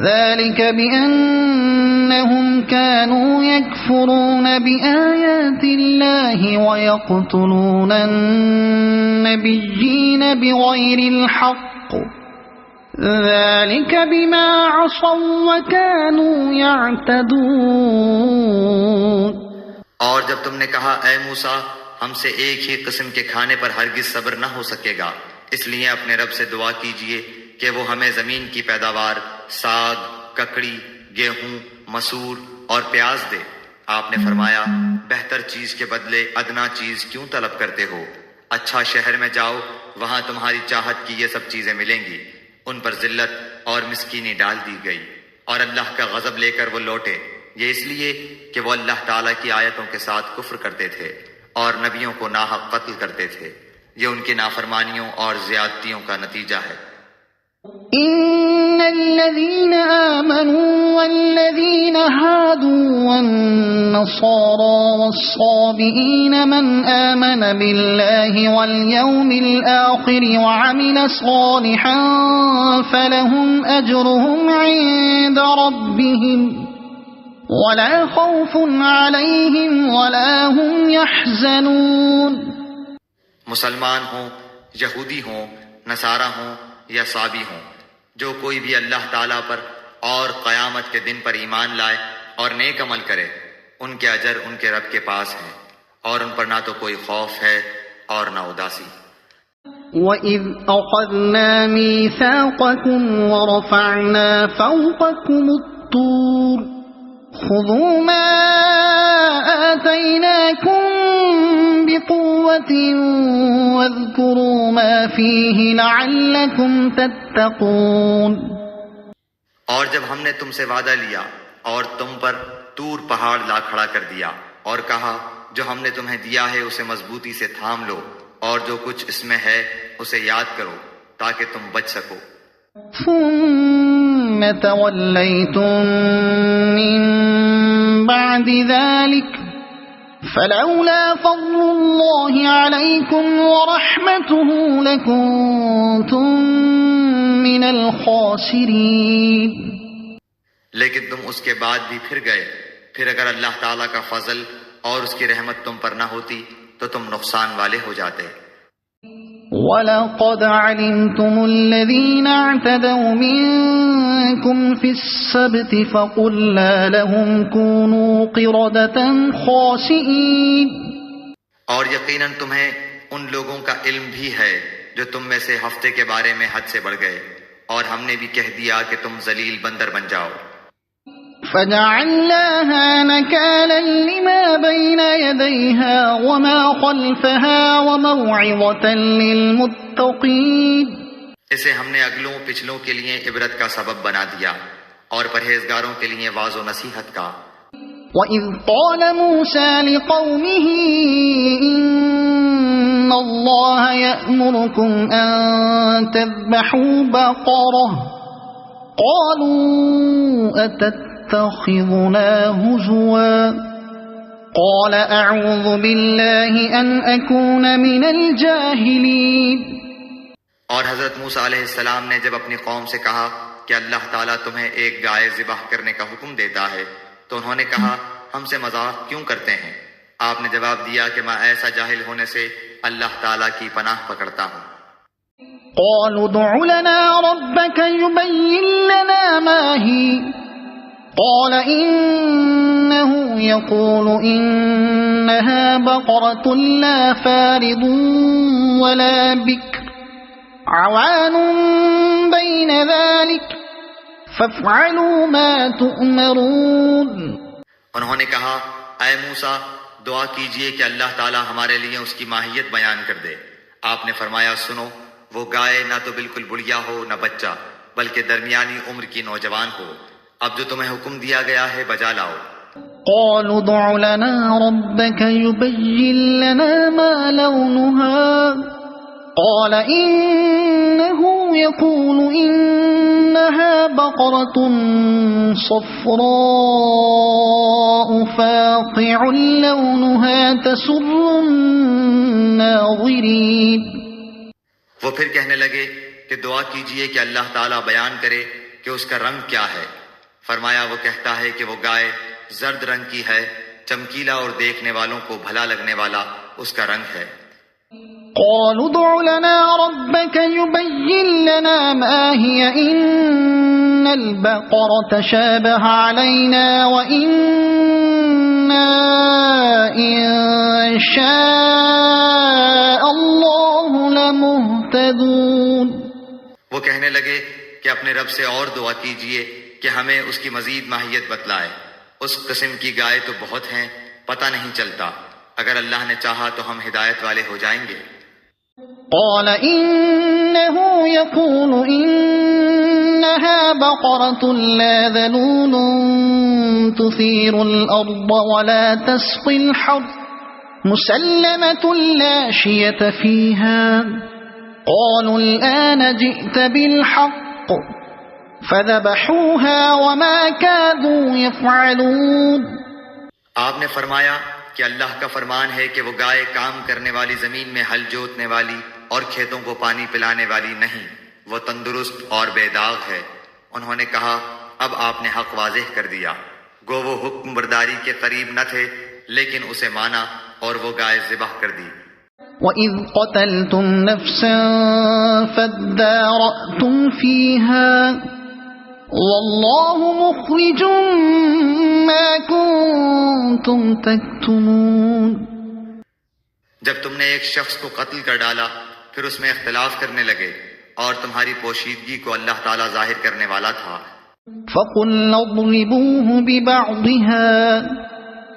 ذَلِكَ بِأَنَّهُمْ كَانُوا يَكْفُرُونَ بِآيَاتِ اللَّهِ وَيَقْتُلُونَ النَّبِيِّينَ بِغَيْرِ الْحَقِّ ذَلِكَ بِمَا عَصَوا وَكَانُوا يَعْتَدُونَ۔ اور جب تم نے کہا اے موسیٰ ہم سے ایک ہی قسم کے کھانے پر ہرگز صبر نہ ہو سکے گا، اس لیے اپنے رب سے دعا کیجئے کہ وہ ہمیں زمین کی پیداوار، ساگ، ککڑی، گیہوں، مسور اور پیاز دے۔ آپ نے فرمایا بہتر چیز کے بدلے ادنا چیز کیوں طلب کرتے ہو؟ اچھا شہر میں جاؤ، وہاں تمہاری چاہت کی یہ سب چیزیں ملیں گی۔ ان پر ذلت اور مسکینی ڈال دی گئی، اور اللہ کا غضب لے کر وہ لوٹے، یہ اس لیے کہ وہ اللہ تعالیٰ کی آیتوں کے ساتھ کفر کرتے تھے اور نبیوں کو ناحق قتل کرتے تھے۔ یہ ان کی نافرمانیوں اور زیادتیوں کا نتیجہ ہے۔ إن الذين آمنوا والذين هادوا والنصارى والصابئين من آمن بالله واليوم الآخر وعمل صالحا فلهم أجرهم عند ربهم ولا خوف عليهم ولا هم يحزنون۔ مسلمان ہوں، یہودی ہوں، نصارہ ہوں یا صابی ہوں، جو کوئی بھی اللہ تعالیٰ پر اور قیامت کے دن پر ایمان لائے اور نیک عمل کرے، ان کے اجر ان کے رب کے پاس ہیں، اور ان پر نہ تو کوئی خوف ہے اور نہ اداسی۔ وَإِذْ أَخَذْنَا مِيثَاقَكُمْ وَرَفَعْنَا فَوْقَكُمُ الطُّورَ خُذُوا مَا آتَيْنَاكُمْ بِقُوَّةٍ وَاذْكُرُوا مَا فِيهِ لَعَلَّكُمْ تَتَّقُونَ۔ اور جب ہم نے تم سے وعدہ لیا اور تم پر طور پہاڑ لا کھڑا کر دیا اور کہا جو ہم نے تمہیں دیا ہے اسے مضبوطی سے تھام لو، اور جو کچھ اس میں ہے اسے یاد کرو تاکہ تم بچ سکو۔ ثُمَّ تَوَلَّيْتُم مِّن بَعْدِ ذَلِكَ فَلَوْلَا فَضْلُ اللَّهِ عَلَيْكُمْ وَرَحْمَتُهُ لَكُنتُم مِّنَ الْخَاسِرِينَ۔ لیکن تم اس کے بعد بھی پھر گئے، پھر اگر اللہ تعالیٰ کا فضل اور اس کی رحمت تم پر نہ ہوتی تو تم نقصان والے ہو جاتے۔ وَلَقَدْ عَلِمْتُمُ الَّذِينَ اعْتَدَوْا مِنْكُمْ فِي السَّبْتِ فَقُلْنَا لَهُمْ كُونُوا قِرَدَةً خَاسِئِينَ۔ اور یقیناً تمہیں ان لوگوں کا علم بھی ہے جو تم میں سے ہفتے کے بارے میں حد سے بڑھ گئے، اور ہم نے بھی کہہ دیا کہ تم ذلیل بندر بن جاؤ۔ فَجَعَلْنَاهَا نَكَالًا لِمَا بَيْنَ يَدَيْهَا وَمَا خَلْفَهَا وَمَوْعِظَةً لِلْمُتَّقِينَ۔ اسے ہم نے اگلوں پچھلوں کے لیے عبرت کا سبب بنا دیا اور پرہیزگاروں کے لیے واعظ و نصیحت کا۔ وَإِذْ قَالَ مُوسَى لِقَوْمِهِ إِنَّ اللَّهَ يَأْمُرُكُمْ أَن تَذْبَحُوا بَقَرَةً قَالُوا أَتَتَّخِذُنَا هُزُوًا قَالَ أَعُوذُ بِاللَّهِ أَنْ أَكُونَ مِنَ الْجَاهِلِينَ۔ اور حضرت موسیٰ علیہ السلام نے جب اپنی قوم سے کہا کہ اللہ تعالیٰ تمہیں ایک گائے ذبح کرنے کا حکم دیتا ہے تو انہوں نے کہا ہم سے مذاق کیوں کرتے ہیں؟ آپ نے جواب دیا کہ میں ایسا جاہل ہونے سے اللہ تعالیٰ کی پناہ پکڑتا ہوں۔ قالوا ادع لنا ربك يبين لنا ما هي قال إنه يقول إنها بقرة لا فارض ولا بكر عوان بين ذلك فافعلوا ما تؤمرون۔ انہوں نے کہا اے موسیٰ دعا کیجئے کہ اللہ تعالیٰ ہمارے لیے اس کی ماہیت بیان کر دے۔ آپ نے فرمایا سنو، وہ گائے نہ تو بالکل بڑھیا ہو نہ بچہ، بلکہ درمیانی عمر کی نوجوان ہو۔ اب جو تمہیں حکم دیا گیا ہے بجا لاؤ۔ قالوا ادع لنا ربك يبين لنا ما لونها قال إنه يقول إنها بقرة صفراء فاقع لونها تسر الناظرين۔ وہ پھر کہنے لگے کہ دعا کیجئے کہ اللہ تعالیٰ بیان کرے کہ اس کا رنگ کیا ہے۔ فرمایا وہ کہتا ہے کہ وہ گائے زرد رنگ کی ہے، چمکیلا اور دیکھنے والوں کو بھلا لگنے والا اس کا رنگ ہے۔ قالوا ادع لنا ربك يبين لنا ما هي إن البقرة شابه علينا وإنا إن شاء الله لمهتدون۔ وہ کہنے لگے کہ اپنے رب سے اور دعا کیجئے کہ ہمیں اس کی مزید ماہیت بتلائے۔ اس قسم کی گائے تو بہت ہیں، پتہ نہیں چلتا، اگر اللہ نے چاہا تو ہم ہدایت والے ہو جائیں گے۔ قال إنه يقول إنها بقرة لا ذلول تثير الأرض ولا تسقي الحرث مسلمة لا شية فيها قالوا الآن جئت بالحق فذبحوها وما كادوا يفعلون۔ آپ نے فرمایا کہ اللہ کا فرمان ہے کہ وہ گائے کام کرنے والی زمین میں ہل جوتنے والی اور کھیتوں کو پانی پلانے والی نہیں، وہ تندرست اور بے داغ ہے۔ انہوں نے کہا اب آپ نے حق واضح کر دیا۔ گو وہ حکم برداری کے قریب نہ تھے لیکن اسے مانا اور وہ گائے ذبح کر دی۔ وَإِذْ قَتَلْتُمْ نَفْسًا فَادَّارَأْتُمْ فِيهَا وَاللَّهُ مُخْرِجٌ مَا كُنْتُمْ تَكْتُمُونَ۔ جب تم نے ایک شخص کو قتل کر ڈالا پھر اس میں اختلاف کرنے لگے اور تمہاری پوشیدگی کو اللہ تعالیٰ ظاہر کرنے والا تھا۔ فَقُلْنَا اضْرِبُوهُ بِبَعْضِهَا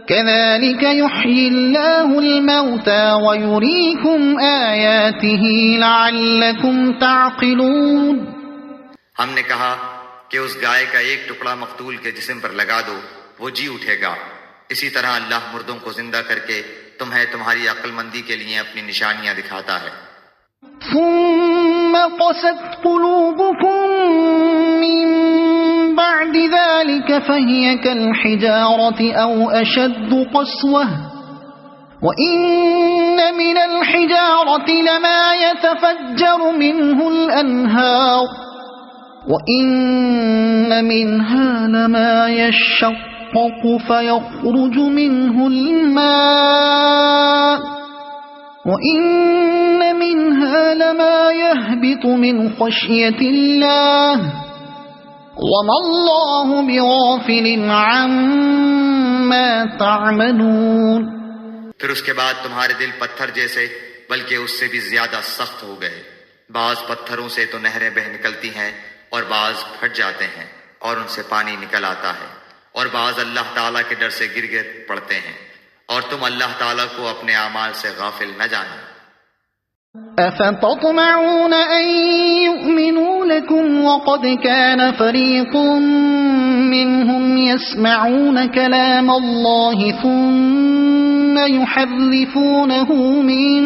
كَذَلِكَ يُحْيِي اللَّهُ الْمَوْتَى وَيُرِيكُمْ آيَاتِهِ لَعَلَّكُمْ تَعْقِلُونَ۔ ہم نے کہا کہ اس گائے کا ایک ٹکڑا مقتول کے جسم پر لگا دو، وہ جی اٹھے گا۔ اسی طرح اللہ مردوں کو زندہ کر کے تمہیں تمہاری عقل مندی کے لیے اپنی نشانیاں دکھاتا ہے۔ ثم قست قلوبكم من بعد ذلك فهي كالحجارة أو أشد قسوة وإن من الحجارة لما يتفجر منه الأنهار وإن منها لما يشقق تشقق فيخرج منه الماء وإن منها لما يهبط من خشية الله وما الله بغافل عما تعملون. پھر اس کے بعد تمہارے دل پتھر جیسے بلکہ اس سے بھی زیادہ سخت ہو گئے. بعض پتھروں سے تو نہریں بہہ نکلتی ہیں اور بعض پھٹ جاتے ہیں اور ان سے پانی نکل آتا ہے، اور بعض اللہ تعالیٰ کے ڈر سے گر گر پڑتے ہیں، اور تم اللہ تعالیٰ کو اپنے اعمال سے غافل نہ جانا. أفتطمعون أن يؤمنوا لكم وقد كان فريق منهم يسمعون كلام الله ثم يحرفونه من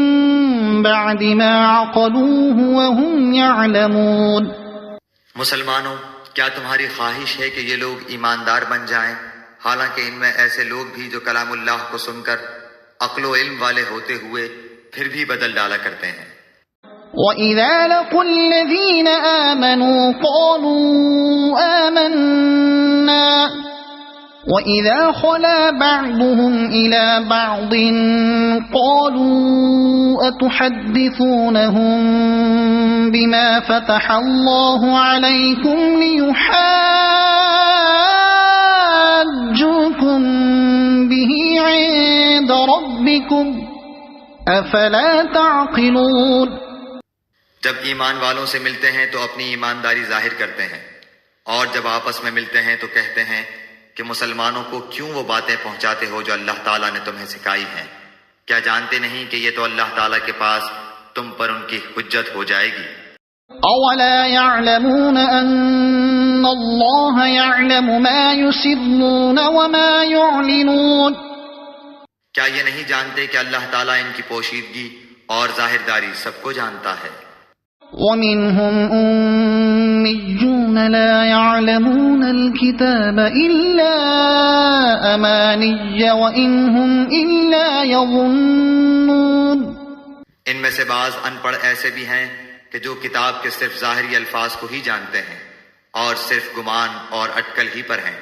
بعد ما عقلوه وهم يعلمون. مسلمانوں، کیا تمہاری خواہش ہے کہ یہ لوگ ایماندار بن جائیں، حالانکہ ان میں ایسے لوگ بھی جو کلام اللہ کو سن کر عقل و علم والے ہوتے ہوئے پھر بھی بدل ڈالا کرتے ہیں. وَإِذَا لَقُوا الَّذِينَ آمَنُوا قَالُوا آمَنَّا وَإِذَا خَلَا بَعْضُهُمْ إِلَى بَعْضٍ قَالُوا أَتُحَدِّثُونَهُم بِمَا فَتَحَ اللَّهُ عَلَيْكُمْ لِيُحَاجُّوكُم بِهِ عِندَ رَبِّكُمْ افلا تعقلون. جب ایمان والوں سے ملتے ہیں تو اپنی ایمانداری ظاہر کرتے ہیں، اور جب آپس میں ملتے ہیں تو کہتے ہیں کہ مسلمانوں کو کیوں وہ باتیں پہنچاتے ہو جو اللہ تعالیٰ نے تمہیں سکھائی ہیں؟ کیا جانتے نہیں کہ یہ تو اللہ تعالیٰ کے پاس تم پر ان کی حجت ہو جائے گی؟ اولا يعلمون ان اللہ يعلم ما يسرون وما يعلنون. کیا یہ نہیں جانتے کہ اللہ تعالیٰ ان کی پوشیدگی اور ظاہرداری سب کو جانتا ہے؟ وَمِنْهُمْ أُمِّيُّونَ لَا يَعْلَمُونَ الْكِتَابَ إِلَّا أَمَانِيَّ وَإِنْ هُمْ إِلَّا يَظُنُّونَ. ان میں سے بعض ان پڑھ ایسے بھی ہیں کہ جو کتاب کے صرف ظاہری الفاظ کو ہی جانتے ہیں اور صرف گمان اور اٹکل ہی پر ہیں.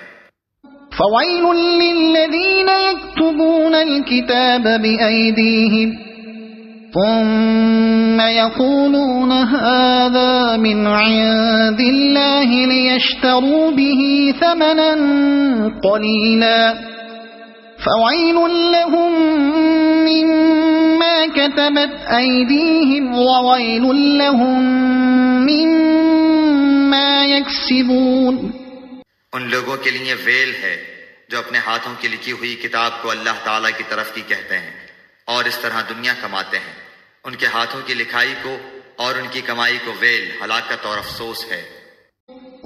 فَوَيْلٌ لِّلَّذِينَ يَكْتُبُونَ الْكِتَابَ بِأَيْدِيهِمْ ثُمَّ يَقُولُونَ هَذَا مِنْ عِندِ اللَّهِ لِيَشْتَرُوا بِهِ ثَمَنًا قَلِيلًا فَوَيْلٌ لَّهُم مِّمَّا كَتَبَتْ أَيْدِيهِمْ وَوَيْلٌ لَّهُم مِّمَّا يَكْسِبُونَ. ان لوگوں کے لیے ویل ہے جو اپنے ہاتھوں کی لکھی ہوئی کتاب کو اللہ تعالیٰ کی طرف کی کہتے ہیں اور اس طرح دنیا کماتے ہیں. ان کے ہاتھوں کی لکھائی کو اور ان کی کمائی کو ویل، ہلاکت اور افسوس ہے.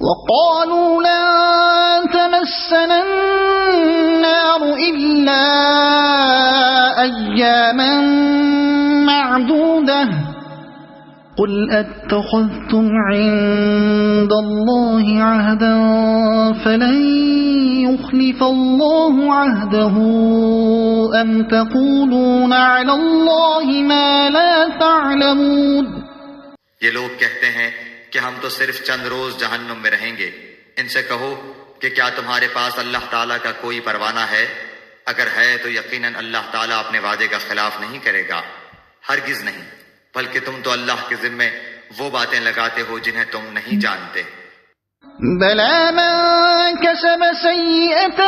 وَقَالُوا لَن تَمَسَّنَا النَّارُ إِلَّا أَيَّامًا مَّعْدُودَةً قُلْ أَتَّخَذْتُمْ عِندَ اللَّهِ عَهْدًا فَلَن يُخْلِفَ اللَّهُ عَهْدَهُ أَمْ تَقُولُونَ عَلَى اللَّهِ مَا لَا تَعْلَمُونَ. یہ لوگ کہتے ہیں کہ ہم تو صرف چند روز جہنم میں رہیں گے. ان سے کہو کہ کیا تمہارے پاس اللہ تعالیٰ کا کوئی پروانہ ہے؟ اگر ہے تو یقیناً اللہ تعالیٰ اپنے وعدے کا خلاف نہیں کرے گا. ہرگز نہیں، بلکہ تم تو اللہ کے ذمے وہ باتیں لگاتے ہو جنہیں تم نہیں جانتے. بَلَى مَن كَسَبَ سَيِّئَةً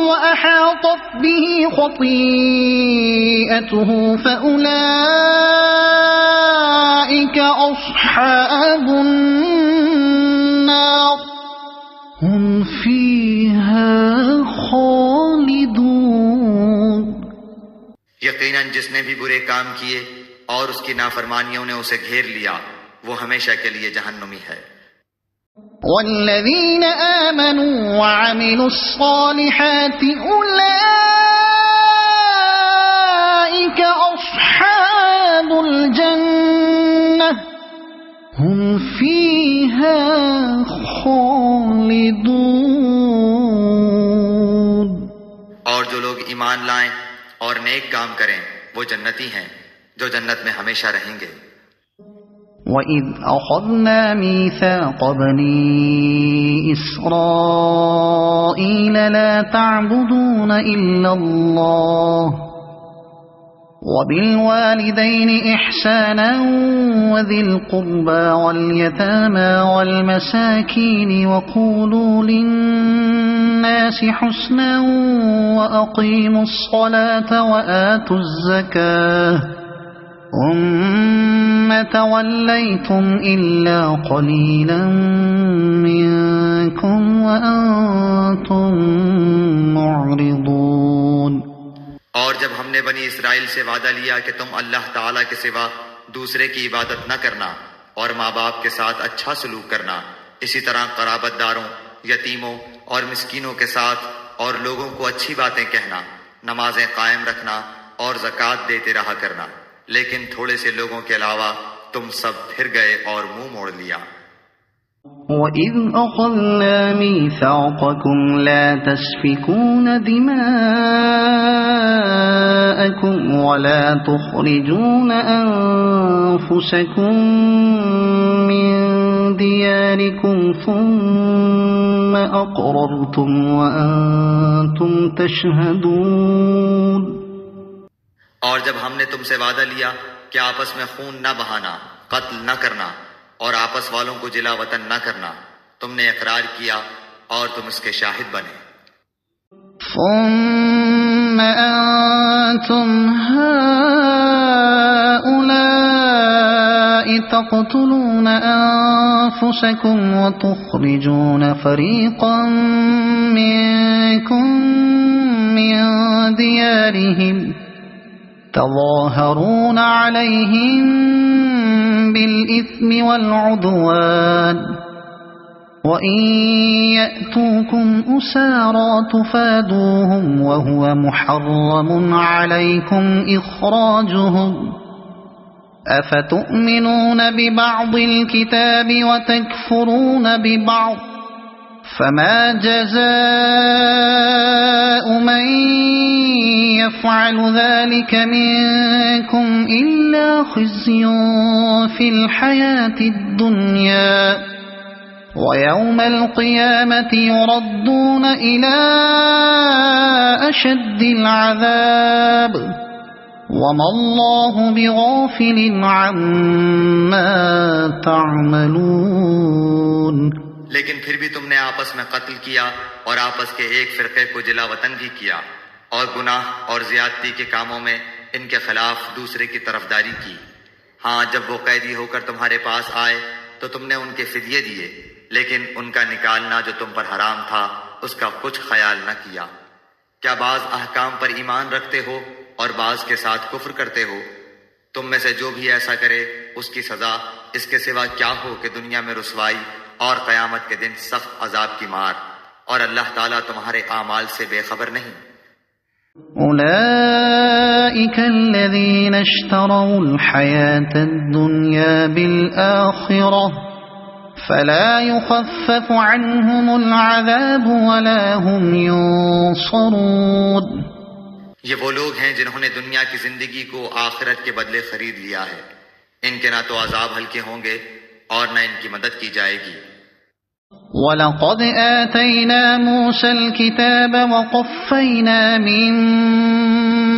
وَأَحَاطَتْ بِهِ خَطِيئَتُهُ فَأُولَئِكَ أَصْحَابُ النَّارِ هُمْ فِيهَا خَالِدُونَ. یقیناً جس نے بھی برے کام کیے اور اس کی نافرمانیوں نے اسے گھیر لیا، وہ ہمیشہ کے لیے جہنمی ہے. والذین آمنوا وعملوا الصالحات أولئك أصحاب الجنة هم فيها خالدون. اور جو لوگ ایمان لائیں اور نیک کام کریں وہ جنتی ہیں جو جنت میں ہمیشہ رہیں گے. وَإِذْ أَخَذْنَا مِيثَاقَ بَنِي إِسْرَائِيلَ لَا تَعْبُدُونَ إِلَّا اللَّهَ وَبِالْوَالِدَيْنِ إِحْسَانًا وَذِي الْقُرْبَى وَالْيَتَامَى وَالْمَسَاكِينِ وَقُولُوا لِلنَّاسِ حُسْنًا وَأَقِيمُوا الصَّلَاةَ وَآتُوا الزَّكَاةَ ثُمَّ تَوَلَّيْتُمْ إِلَّا قَلِيلًا مِنْكُمْ وَأَنْتُمْ مُعْرِضُونَ۔ اور جب ہم نے بنی اسرائیل سے وعدہ لیا کہ تم اللہ تعالیٰ کے سوا دوسرے کی عبادت نہ کرنا اور ماں باپ کے ساتھ اچھا سلوک کرنا، اسی طرح قرابت داروں، یتیموں اور مسکینوں کے ساتھ اور لوگوں کو اچھی باتیں کہنا، نمازیں قائم رکھنا اور زکوٰۃ دیتے رہا کرنا، لیکن تھوڑے سے لوگوں کے علاوہ تم سب پھر گئے اور منہ موڑ لیا۔ وَإِذْ أَخَذْنَا مِيثَاقَكُمْ لَا تَسْفِكُونَ دِمَاءَكُمْ وَلَا تُخْرِجُونَ أَنفُسَكُمْ مِنْ دِيَارِكُمْ ثُمَّ أَقْرَرْتُمْ وَأَنْتُمْ تَشْهَدُونَ۔ اور جب ہم نے تم سے وعدہ لیا کہ آپس میں خون نہ بہانا، قتل نہ کرنا اور آپس والوں کو جلا وطن نہ کرنا، تم نے اقرار کیا اور تم اس کے شاہد بنے۔ ثم أنتم هؤلاء تقتلون أنفسكم وتخرجون فريقا منكم من ديارهم تظاهرون عليهم بالإثم والعدوان وإن يأتوكم أسارى تفادوهم وهو محرم عليكم إخراجهم أفتؤمنون ببعض الكتاب وتكفرون ببعض فما جزاء من يفعل ذلك منكم إلا خزي في الحياة الدنيا ويوم القيامة يردون إلى أشد العذاب وما الله بغافل عما تعملون۔ لیکن پھر بھی تم نے آپس میں قتل کیا اور آپس کے ایک فرقے کو جلا وطن بھی کیا، اور گناہ اور زیادتی کے کاموں میں ان کے خلاف دوسرے کی طرفداری کی۔ ہاں، جب وہ قیدی ہو کر تمہارے پاس آئے تو تم نے ان کے فدیے دیے، لیکن ان کا نکالنا جو تم پر حرام تھا اس کا کچھ خیال نہ کیا۔ کیا بعض احکام پر ایمان رکھتے ہو اور بعض کے ساتھ کفر کرتے ہو؟ تم میں سے جو بھی ایسا کرے اس کی سزا اس کے سوا کیا ہو کہ دنیا میں رسوائی اور قیامت کے دن سخت عذاب کی مار، اور اللہ تعالیٰ تمہارے اعمال سے بے خبر نہیں۔ أولئك الذين اشتروا الحياة الدنيا بالآخرة فلا يخفف عنهم العذاب ولا هم ينصرون۔ یہ وہ لوگ ہیں جنہوں نے دنیا کی زندگی کو آخرت کے بدلے خرید لیا ہے، ان کے نہ تو عذاب ہلکے ہوں گے اور نہ ان کی مدد کی جائے گی۔ وَلَقَدْ آتَيْنَا مُوسَى الْكِتَابَ وَقَفَّيْنَا مِن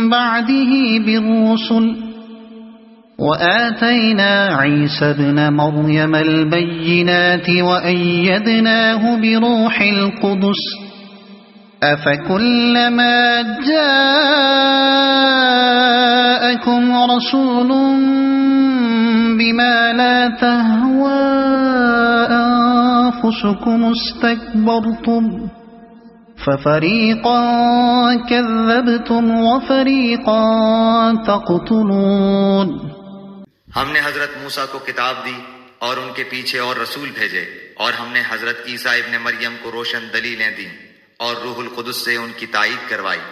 بَعْدِهِ بِالرُّسُلِ وَآتَيْنَا عِيسَى ابْنَ مَرْيَمَ الْبَيِّنَاتِ وَأَيَّدْنَاهُ بِرُوحِ الْقُدُسِ أَفَكُلَّمَا جَاءَكُمْ رَسُولٌ بِمَا لَا تَهْوَى أَنفُسُكُمُ اسْتَكْبَرْتُمْ فَفَرِيقًا كَذَّبْتُمْ وَفَرِيقًا تَقْتُلُونَ۔ ہم نے حضرت موسیٰ کو کتاب دی اور ان کے پیچھے اور رسول بھیجے، اور ہم نے حضرت عیسیٰ ابن مریم کو روشن دلیلیں دیں اور روح القدس سے ان کی تائید کروائی،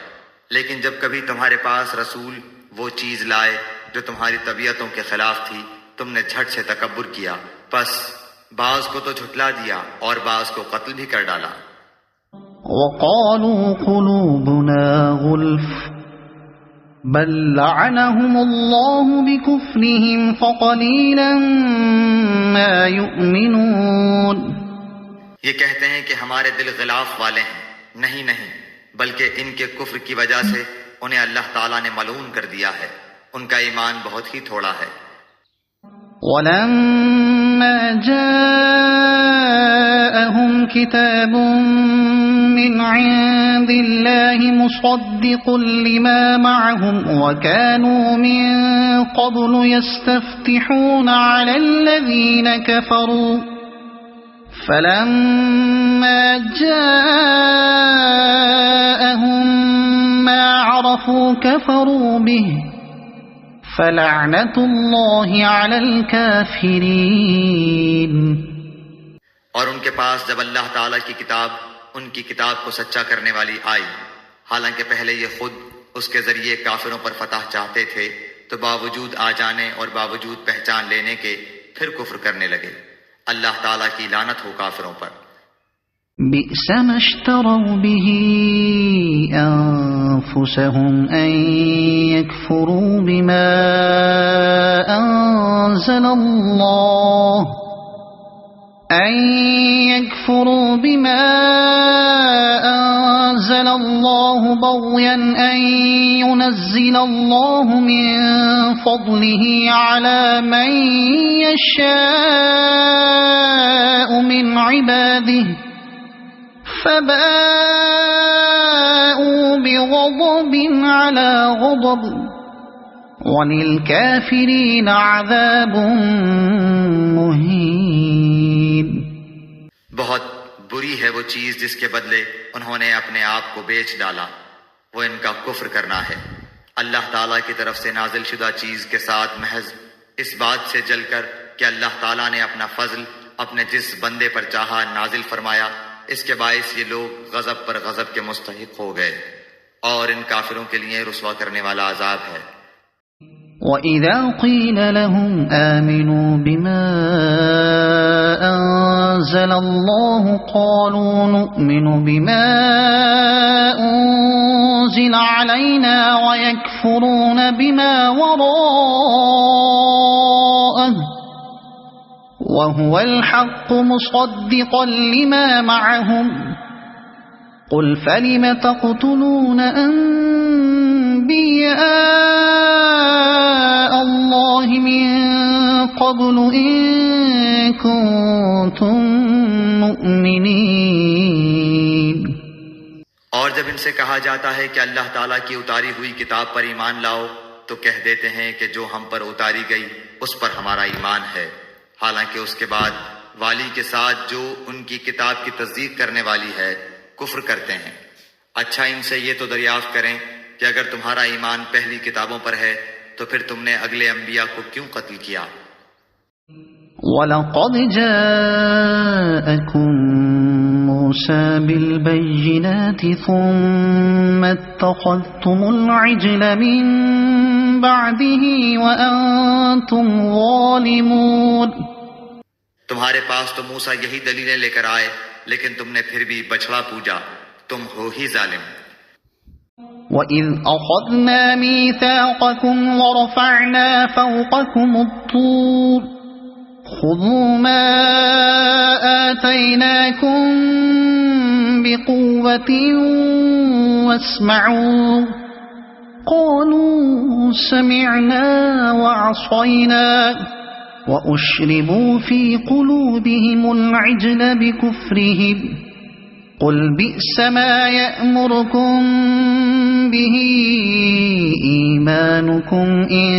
لیکن جب کبھی تمہارے پاس رسول وہ چیز لائے جو تمہاری طبیعتوں کے خلاف تھی، تم نے جھٹ سے تکبر کیا، پس بعض کو تو جھٹلا دیا اور بعض کو قتل بھی کر ڈالا۔ وَقَالُوا قُلُوبُنَا غُلْفٌ بل لعنهم الله بكفرهم فقليلا ما يؤمنون. یہ کہتے ہیں کہ ہمارے دل غلاف والے ہیں. نہیں نہیں، بلکہ ان کے کفر کی وجہ سے انہیں اللہ تعالیٰ نے ملعون کر دیا ہے. ان کا ایمان بہت ہی تھوڑا ہے. وَلَمَّا جَاءَهُمْ كِتَابٌ مِّنْ عِندِ اللَّهِ مُصَدِّقٌ لِّمَا مَعَهُمْ وَكَانُوا مِن قَبْلُ يَسْتَفْتِحُونَ عَلَى الَّذِينَ كَفَرُوا فَلَمَّا جَاءَهُم مَّا عَرَفُوا كَفَرُوا بِهِ فَلَعْنَةُ اللَّهِ عَلَى الْكَافِرِينَ. اور ان کے پاس جب اللہ تعالیٰ کی کتاب ان کی کتاب کو سچا کرنے والی آئی، حالانکہ پہلے یہ خود اس کے ذریعے کافروں پر فتح چاہتے تھے، تو باوجود آ جانے اور باوجود پہچان لینے کے پھر کفر کرنے لگے. اللہ تعالیٰ کی لعنت ہو کافروں پر. بئس ما اشتروا به أنفسهم أن يكفروا بما أنزل الله بغيا أن ينزل الله من فضله على من يشاء من عباده فباءوا بغضب على غضب وَلِلْكَافِرِينَ عَذَابٌ مُّهِينٌ. بہت بری ہے وہ چیز جس کے بدلے انہوں نے اپنے آپ کو بیچ ڈالا، وہ ان کا کفر کرنا ہے. اللہ تعالیٰ کی طرف سے نازل شدہ چیز کے ساتھ محض اس بات سے جل کر کہ اللہ تعالیٰ نے اپنا فضل اپنے جس بندے پر چاہا نازل فرمایا، اس کے باعث یہ لوگ غضب پر غضب کے مستحق ہو گئے، اور ان کافروں کے لیے رسوا کرنے والا عذاب ہے. وَإِذَا قِيلَ لَهُمْ آمِنُوا بِمَا أَنزَلَ اللَّهُ قَالُوا نُؤْمِنُ بِمَا أُنزِلَ عَلَيْنَا وَيَكْفُرُونَ بِمَا وَرَاءَهُ وَهُوَ الْحَقُّ مُصَدِّقًا لِمَا مَعَهُمْ قُلْ فَلِمَ تَقْتُلُونَ أَنبِيَاءَ اللَّهِ مِن قَبْلُ إِن كُنتُم مُّؤْمِنِينَ. اور جب ان سے کہا جاتا ہے کہ اللہ تعالیٰ کی اتاری ہوئی کتاب پر ایمان لاؤ تو کہہ دیتے ہیں کہ جو ہم پر اتاری گئی اس پر ہمارا ایمان ہے، حالانکہ اس کے بعد والی کے ساتھ جو ان کی کتاب کی تصدیق کرنے والی ہے کفر کرتے ہیں. اچھا ان سے یہ تو دریافت کریں کہ اگر تمہارا ایمان پہلی کتابوں پر ہے تو پھر تم نے اگلے انبیاء کو کیوں قتل کیا؟ وَلَقَدْ جَاءَكُم مُّوسَىٰ بِالْبَيِّنَاتِ ثُمَّ اتَّخَذْتُمُ الْعِجْلَ مِن بَعْدِهِ وَأَنتُمْ ظَالِمُونَ. تمہارے پاس تو موسیٰ یہی دلیلیں لے کر آئے، لیکن تم نے پھر بھی بچڑا پوجا، تم ہو ہی ظالم. وَإِذْ أَخَذْنَا مِيثَاقَكُمْ وَرَفَعْنَا فَوْقَكُمُ الطُّورَ خُذُوا مَا آتَيْنَاكُمْ بِقُوَّةٍ وَاسْمَعُوا قَالُوا سَمِعْنَا وَعَصَيْنَا وَأُشْرِبُوا فِي قُلُوبِهِمُ الْعِجْلَ بِكُفْرِهِمْ قُلْ بِئْسَ مَا يَأْمُرُكُمْ بِهِ إِيمَانُكُمْ إِن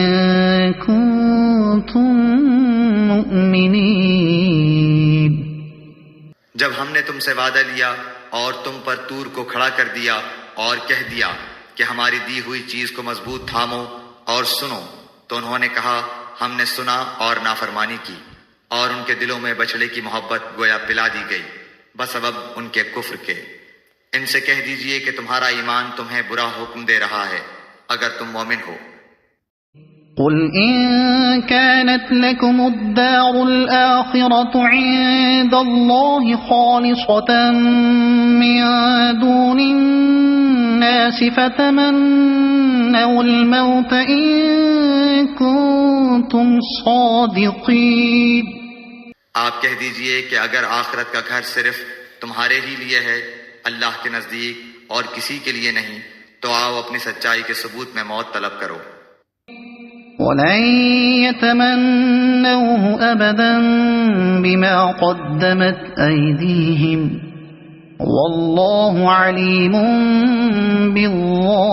كُنتُم مُّؤْمِنِينَ. جب ہم نے تم سے وعدہ لیا اور تم پر طور کو کھڑا کر دیا اور کہہ دیا کہ ہماری دی ہوئی چیز کو مضبوط تھامو اور سنو، تو انہوں نے کہا ہم نے سنا اور نافرمانی کی، اور ان کے دلوں میں بچڑے کی محبت گویا پلا دی گئی بسبب ان کے کفر کے. ان سے کہہ دیجئے کہ تمہارا ایمان تمہیں برا حکم دے رہا ہے اگر تم مومن ہو. قُلْ إِن كَانَتْ لَكُمُ الدَّارُ الْآخِرَةُ عِندَ اللَّهِ خَالِصَةً مِّن دُونِ الناس فتمنوا الموت إن كنتم صادقين. آپ کہہ دیجئے کہ اگر آخرت کا گھر صرف تمہارے ہی لیے ہے، اللہ کے نزدیک اور کسی کے لیے نہیں، تو آؤ اپنی سچائی کے ثبوت میں موت طلب کرو. وَلَن يَتَمَنَّوْهُ أَبَدًا بِمَا قَدَّمَتْ أَيْدِيهِمْ وَاللَّهُ عَلِيمٌ بِالظَّالِمِينَ.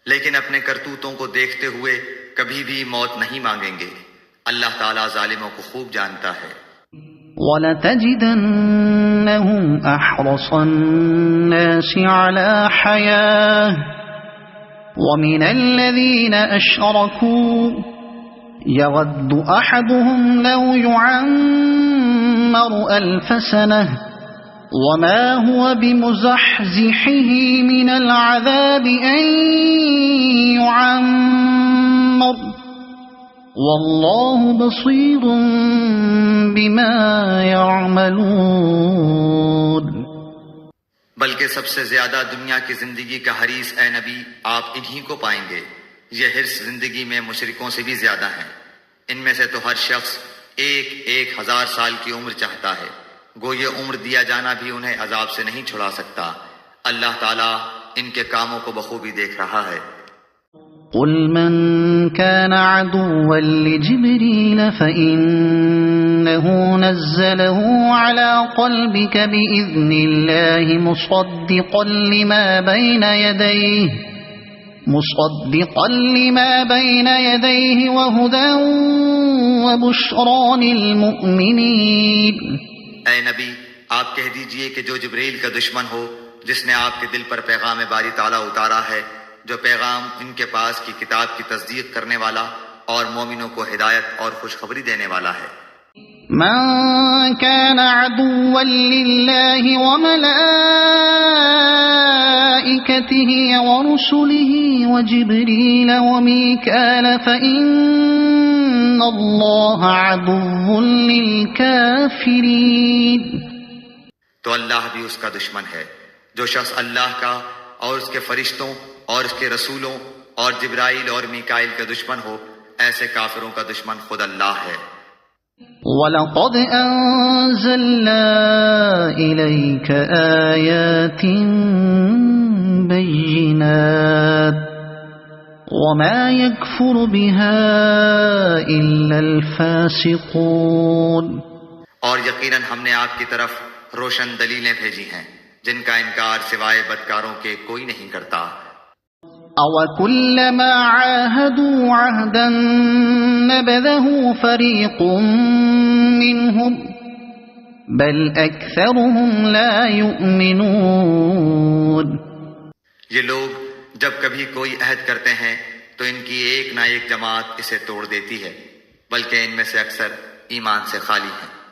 لیکن اپنے کرتوتوں کو دیکھتے ہوئے کبھی بھی موت نہیں مانگیں گے، اللہ تعالیٰ ظالموں کو خوب جانتا ہے. وَلَتَجِدَنَّهُمْ أَحْرَصَ النَّاسِ عَلَى حَيَاةٍ وَمِنَ الَّذِينَ أَشْرَكُوا يَوَدُّ أَحَدُهُمْ لَوْ يُعَمَّرُ أَلْفَ سَنَةٍ وَمَا هُوَ بِمُزَحْزِحِهِ مِنَ الْعَذَابِ أَن يُعَمَّرَ وَاللَّهُ بَصِيرٌ بِمَا يَعْمَلُونَ. بلکہ سب سے زیادہ دنیا کی زندگی کا حریص اے نبی آپ انہی کو پائیں گے. یہ حرص زندگی میں مشرکوں سے بھی زیادہ ہیں. ان میں سے تو ہر شخص 1,000 سال کی عمر چاہتا ہے، گو یہ عمر دیا جانا بھی انہیں عذاب سے نہیں چھڑا سکتا. اللہ تعالیٰ ان کے کاموں کو بخوبی دیکھ رہا ہے. قل من كان عدوا لجبريل فإنه نزله على قلبك بإذن الله مصدقا لما بين يديه وهدى وبشرى للمؤمنين. اے نبی آپ کہہ دیجئے کہ جو جبریل کا دشمن ہو، جس نے آپ کے دل پر پیغام باری تعالیٰ اتارا ہے، جو پیغام ان کے پاس کی کتاب کی تصدیق کرنے والا اور مومنوں کو ہدایت اور خوشخبری دینے والا ہے. من كان عدوا لله وملائكته ورسله وجبريل وميكال فإن الله عدو للكافرين. تو اللہ بھی اس کا دشمن ہے. جو شخص اللہ کا اور اس کے فرشتوں اور اس کے رسولوں اور جبرائیل اور میکائیل کا دشمن ہو، ایسے کافروں کا دشمن خود اللہ ہے. وَلَقَدْ أَنزَلْنَا إِلَيْكَ آيَاتٍ بَيِّنَاتٍ وَمَا يَكْفُرُ بِهَا إِلَّا الْفَاسِقُونَ. اور یقیناً ہم نے آپ کی طرف روشن دلیلیں بھیجی ہیں جن کا انکار سوائے بدکاروں کے کوئی نہیں کرتا. أَوَكُلَّمَا عَاهَدُوا عَهْدًا نَبَذَهُ فَرِيقٌ مِّنْهُمْ بَلْ أَكْثَرُهُمْ لَا يُؤْمِنُونَ. یہ لوگ جب کبھی کوئی عہد کرتے ہیں تو ان کی ایک نہ ایک جماعت اسے توڑ دیتی ہے، بلکہ ان میں سے اکثر ایمان سے خالی ہیں.